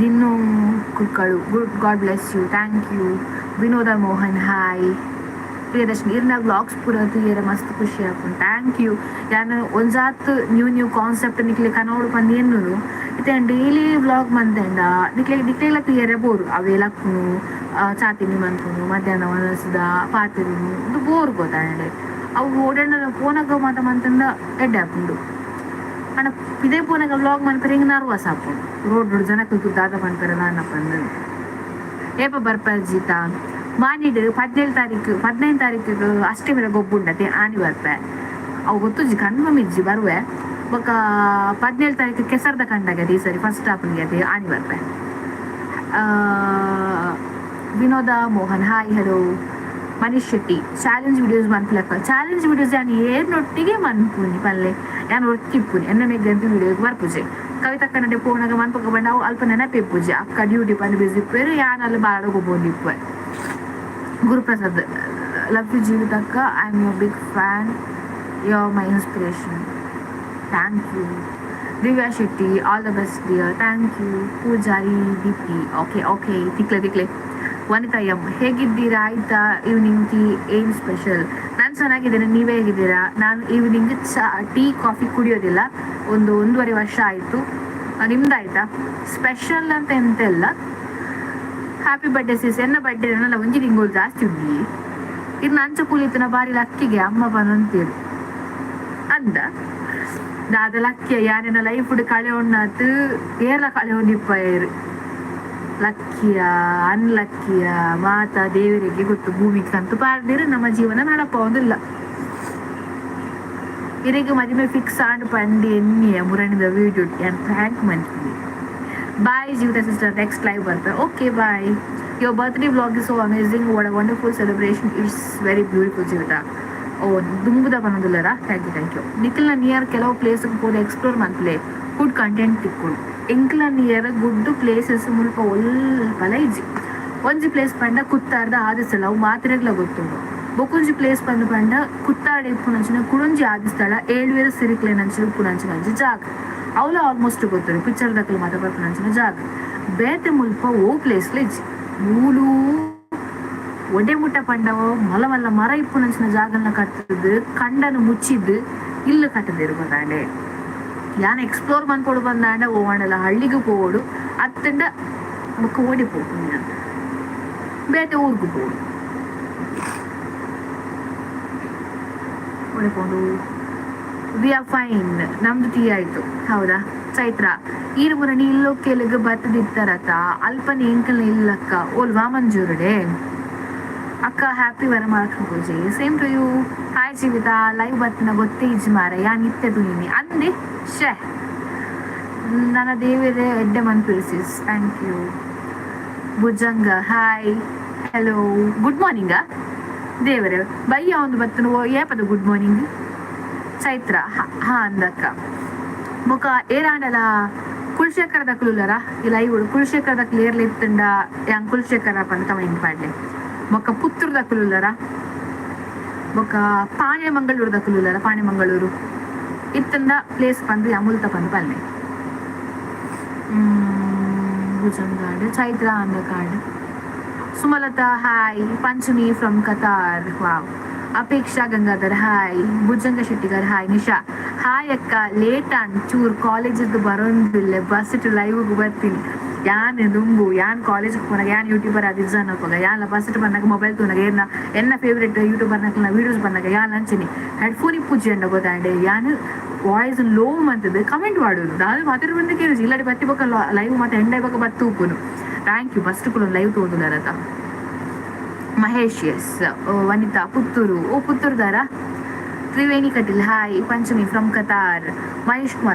ದಿನ್ನು ಕುಕ್ಕಳು good god bless you thank you Vinoda Mohan hi Priyadarshini ಇರ್ನ ವ್ಲಾಗ್ಸ್ ಪೂರ ತುಯ್ಯರ ಮಸ್ತ್ ಖುಷಿ ಆಪುಂಡು ಥ್ಯಾಂಕ್ ಯು ಯಾನು ಒಂಜಾತ್ ನ್ಯೂ ಕಾನ್ಸೆಪ್ಟ್ ನಿಕ್ಲೆ ಕನೋಡು ಪಂದು ಎನ್ನೂರು ಇತ್ತೆ ಡೈಲಿ ವ್ಲಾಗ್ ಮಂತೆಂಡ ದಿಕ್ಲೆಲ್ಲ ಕ್ಲಿಯರೇ ಬೋರು ಅವೇಲಕ್ಕೂ ಚಾತಿನಿ ಮನ್ಪುನು ಮಧ್ಯಾಹ್ನ ಒನಸ್ದ ಪಾತಿರುನು ಇದು ಬೋರ್ ಗೊತ್ತಾಂಡೆ ಅವು ಓಡಾಡ ಫೋನಾಗ ಮಾತ ಮಂತಂದ ಎಡ್ಡೆ ಹಾಕೊಂಡು ಅಣ್ಣ ಇದೇ ಫೋನಾಗ ವ್ಲಾಗ್ ಮನ್ಪರೆ ಹಿಂಗೆ ನರ್ವಸ್ ಹಾಕೊಂಡು ರೋಡ್ ಜನಕ್ಕೆ ದಾದ ಮನ್ಪರೆ ನಾನು ಬಂದು ಏಪ ಬರ್ಪಜಿತ ಮಾನಿಡ್ 15 ತಾರೀಕಿಗೆ ಅಷ್ಟೇ ಮೇಲೆ ಗೊಬ್ಬುಂಡತೆ ಆನಿ ಬರ್ಪೆ ಅವು ಗೊತ್ತುಜಿ ಕನ್ಫರ್ಮ್ ಇಜ್ಜಿ ಬರುವೆ ಬೊಕ್ಕ 17 ತಾರೀಕು ಕೆಸರ್ದ ಕಂಡಾಗದೆ ಈ ಸರಿ ಫಸ್ಟ್ ಹಾಫ್ನಿಗೆ ಅದೇ ಆನಿ ಬರ್ಪೆ. Vinoda Mohan hi hello. Manish Shetty challenge videos ಮನ್ಪುಲಕ್ಕ ಚಾಲೆಂಜ್ ವಿಡಿಯೋಸ್ ಯಾನು ಏರ್ನೊಟ್ಟಿಗೆ ಮನ್ಪುನಿ ಪಲ್ಲೆ ಯಾನು ಒಟ್ಟಿಪ್ಪುನಿ ಎನ್ನ ಮೇಗಂತ ವಿಡಿಯೋಗೆ ಬರ್ಪುಜೆ ಕವಿತಾ ಕನ್ನಡ ಪೋನಾಗ ಮನ್ಪಕ ಬಂಡ ಅವು ಅಲ್ಪ ನೆನಪಿಪ್ಪುಜೆ ಅಕ್ಕ ಡ್ಯೂಟಿ ಪಂದು ಬಿಸಿ ಇಪ್ಪೇರು ಯಾನಲ್ಲ ಬಾಡ ಗೊಬ್ಬೊಂದಿಪ್ಪೆ. ಗುರುಪ್ರಸಾದ್ ಲವ್ ಯು ಜೀವಿತಕ್ಕ I am your big fan you are my inspiration thank you. Divya Shetty all the best dear thank you. Poojary Deepthi okay ತಿಕ್ಲೆ ವನಿತಾ ಎಂ ಹೇಗಿದ್ದೀರಾ ಆಯ್ತಾ ಈವ್ನಿಂಗ್ ಟೀ ಏನು ಸ್ಪೆಷಲ್? ನಾನು ಚೆನ್ನಾಗಿದ್ದೇನೆ, ನೀವೇ ಹೇಗಿದ್ದೀರಾ? ನಾನು ಈವ್ನಿಂಗ್ ಟೀ ಕಾಫಿ ಕುಡಿಯೋದಿಲ್ಲ, 1.5 ವರ್ಷ ಆಯಿತು. ನಿಮ್ದಾಯ್ತಾ? ಸ್ಪೆಷಲ್ ಅಂತ ಎಂತೆಲ್ಲ. Happy birthday sis. ಎನ್ನ ಬರ್ಡೇ ಏನಲ್ಲ ಒಂಜಿ ತಿಂಗಳು ಜಾಸ್ತಿ ಉಂಡಿ ಇನ್ನು ಅಂಚ ಕೂಲಿತನ ಬಾರಿ ಲಕ್ಕಿಗೆ ಅಮ್ಮ ಬಂದಂತೀರು ಅಂದ ದಾದ ಲಕ್ಕಿಯ ಯಾನೇನ ಲೈಫ್ ಕಳೆ ಉಣ್ಣಾತು ಏರ್ಲ ಕಳೆ ಉಂಡಿಪ್ಪ ಏರು ಲಕ್ಕಿಯ ಅನ್ಲಕ್ಕಿಯ ಮಾತಾ ದೇವರಿಗೆ ಗೊತ್ತು. ಭೂಮಿಗೆ ಅಂತೂ ಪಾರ್ದಿರು ನಮ್ಮ ಜೀವನ ನಡಪ ಒಂದಿಲ್ಲ ಇರಿಗೆ ಮದುವೆ ಫಿಕ್ಸ್ ಆಂಡ್ ಪಂಡಿ ಎನ್ನಿಯ ಮುರಣಿದ ವೀಡಿಯೋ ಥ್ಯಾಂಕ್ ಮಂತ್ಲಿ. Bye Jeevitha sister next live ಬರ್ತದೆ. Okay bye. Your birthday vlog is so amazing. What a wonderful celebration. It's very beautiful Jeevitha. ಓ ದುಂಬುದ ಬನ್ನೋದಿಲ್ಲರ ಥ್ಯಾಂಕ್ ಯು. ನಿಖಿಲ್ನ ನಿಯರ್ ಕೆಲವು ಪ್ಲೇಸ್ಗೆ ಹೋದ ಎಕ್ಸ್ಪ್ಲೋರ್ ಮಂತ್ಲೆ ಗುಡ್ ಕಂಟೆಂಟ್ ತಿಕ್ಕೊಂಡು ಎಂಕ್ಲ ನಿಯರ್ ಗುಡ್ ಪ್ಲೇಸಸ್ ಮುಲ್ಪ ಒಲ್ಪಲ ಇಜ್ಜಿ ಒಂಜಿ ಪ್ಲೇಸ್ ಪಂಡ ಕುತ್ತಾರ್ದ ಆದಿಸ್ಥಳ ಅವು ಮಾತ್ರೆಗ್ಲ ಗೊತ್ತುಂಡು. ಬೊಕೊಂಜಿ ಪ್ಲೇಸ್ ಪಂಡ ಕುತ್ತಾಡ್ ಇಪ್ಪುನಂಚಿನ ಕುಡೊಂಜಿ ಆದಿಸ್ಥಳ 7 ಸಿರಿಕ್ಲೆ ನಂಚಿನ ಉಪ್ಪುನಂಚಿನ ಜಾಗ ಅವಲ ಆಲ್ಮೋಸ್ಟ್ ಗೊತ್ತರು ಪಿಕ್ಚರ್ ದಕ್ಕಲು ಮಾತ ಬರ್ಪುನಂಚಿನ ಜಾಗ ಬೇತೆ ಮುಲ್ಪ ಓ ಪ್ಲೇಸ್ಲ ಇಜ್ಜಿ ಮೂಲು ಒಡೆ ಮುಟ್ಟ ಪಂಡವ ಮಲ್ಲ ಮರ ಇಪ್ಪುನಂಚಿನ ಜಾಗನ ಕಟ್ಟದ್ದು ಕಂಡನು ಮುಚ್ಚಿದ್ದು ಇಲ್ಲ ಕಟ್ಟದಿರು ಗೊತ್ತಾಂಡೆ ಯಾನ್ ಎಕ್ಸ್ಪ್ಲೋರ್ ಮನ್ಕೊಡು ಬಂದಾಂಡ ಓವಾಂಡಲ್ಲ ಹಳ್ಳಿಗೂ ಹೋಗೋಡು ಅತ್ತಂಡ ಬೊಕ್ಕ ಓಡಿಪೋಡು ನಾನು ಬೇಟೆ ಊರ್ಗೂ ಹೋಗೋಡು ಓಡಿಕೊಂಡು ವಿ ಆರ್ ಫೈನ್. ನಮ್ದು ಟೀ ಆಯ್ತು ಹೌದಾ ಚೈತ್ರ ಈರು ಮುರಣಿ ಇಲ್ಲೋ ಕೆಳಗೆ ಬತ್ತದಿತ್ತಾರತ ಅಲ್ಪನ ಎಂಕಲ್ ಇಲ್ಲಕ್ಕ ಓಲ್ವಾ ಮಂಜೂರುಡೆ ಅಕ್ಕ ಹ್ಯಾಪಿ ವರಮಹಾಲಕ್ಷ್ಮಿ ಪೂಜೆ. Same to you. Hi Jeevitha live ಬರ್ತಿನ ಗೊತ್ತೇ ಇಜ್ಜಿ ಮಾರ ಯಾ ನಿತ್ಯ ತುನಿ ಅಂದೆ ಶೇ ನನ್ನ ದೇವರೇ ಎಡ್ಡೆ ಮನ್ಪಿಲ್ಸಿಸ್ thank you. Bhujanga hi hello good ಮಾರ್ನಿಂಗಾ ದೇವರೇ ಬಯ್ಯ ಒಂದು ಬತ್ತನು ಏಪದ ಗುಡ್ ಮಾರ್ನಿಂಗ್ ಚೈತ್ರ ಹಾ ಅಂದಕ್ಕ ಬೊಕ ಏರಾಂಡಲ ಕುಲಶೇಖರ ದಕ್ಕಲುಲ್ಲರ ಇಲ್ಲ ಇವರು ಕುಲಶೇಖರ ದಕ್ಕಲು ಏರ್ಲಿ ಇತ್ತಂಡ ಯಾಂಗ್ ಕುಲಶೇಖರ ಪಂತ ಮೈನ್ ಪಾಡ್ಲೆ ಬೊಕ ಪುತ್ತೂರು ದಕ್ಕಲುಲ್ಲರ ಬೊಕ ಪಾಣೆಮಂಗಳೂರು ದಕ್ಕಲುಲ್ಲರ ಪಾಣೆಮಂಗಳೂರು ಇತ್ತಂದ ಪ್ಲೇಸ್ ಪಂದು ಅಮೂಲ್ತ ಪಂದು ಪಲ್ಲೆ ಭುಜಂಗಾಡ್ ಚೈತ್ರ ಅಂದ card. Sumalatha hi. Panchami from Qatar wow. Apeksha Gangadhar hi. Bhujanga Shettigar hi. Nisha hi ಅಕ್ಕ ಲೇಟ್ ಅನ್ ಚೂರ್ ಕಾಲೇಜಿದ್ದು ಬರೋದಿಲ್ಲ ಬಸ್ ಇಟ್ಟು ಲೈವ್ಗೆ ಬರ್ತೀನಿ ಯಾನ್ ದುಂಬು ಯಾನ್ ಕಾಲೇಜ್ಗೆ ಹೋನಾಗ ಯಾನ್ ಯೂಟ್ಯೂಬರ್ ಅದು ಅನ್ನೋವಾಗ ಯಾನ್ ಬಸ್ ಇಟ್ಟು ಬಂದಾಗ ಮೊಬೈಲ್ ತೊನಾಗ ಎನ್ನ ಫೇವ್ರೇಟ್ ಯೂಟ್ಯೂಬರ್ನ ವೀಡಿಯೋಸ್ ಬಂದಾಗ ಯಾನ್ ಅಂಚಿನಿ ಹೆಡ್ಫೋನ್ ಪೂಜೆ ಅಂಡ ಗೊತ್ತಾಂಡೆ ಯಾನ್ ವಾಯ್ಸ್ ಲೋ ಅಂತದ್ದು ಕಮೆಂಟ್ ಮಾಡೋದು ನಾನು ಮಾತಾಡಿ ಬಂದ ಕೇಳಿಸಿ ಇಲ್ಲಾಡಿ ಬತ್ತಿ ಬಕ್ಕ ಲೈವ್ ಮತ್ತೆ ಎಂಡ ಇವಾಗ ಬತ್ತು ಉಪ್ಪುನು ಥ್ಯಾಂಕ್ ಯು ಫಸ್ಟ್ ಕೂಡ ಲೈವ್ ತೋದಿಲ್ಲರತ. ಮಹೇಶ್ ಎಸ್. ವನಿತಾ ಪುತ್ತೂರು ಪುತ್ತೂರ್ದಾರ. Triveni Kateel hi. Panchami from Qatar. Mahesh Kumar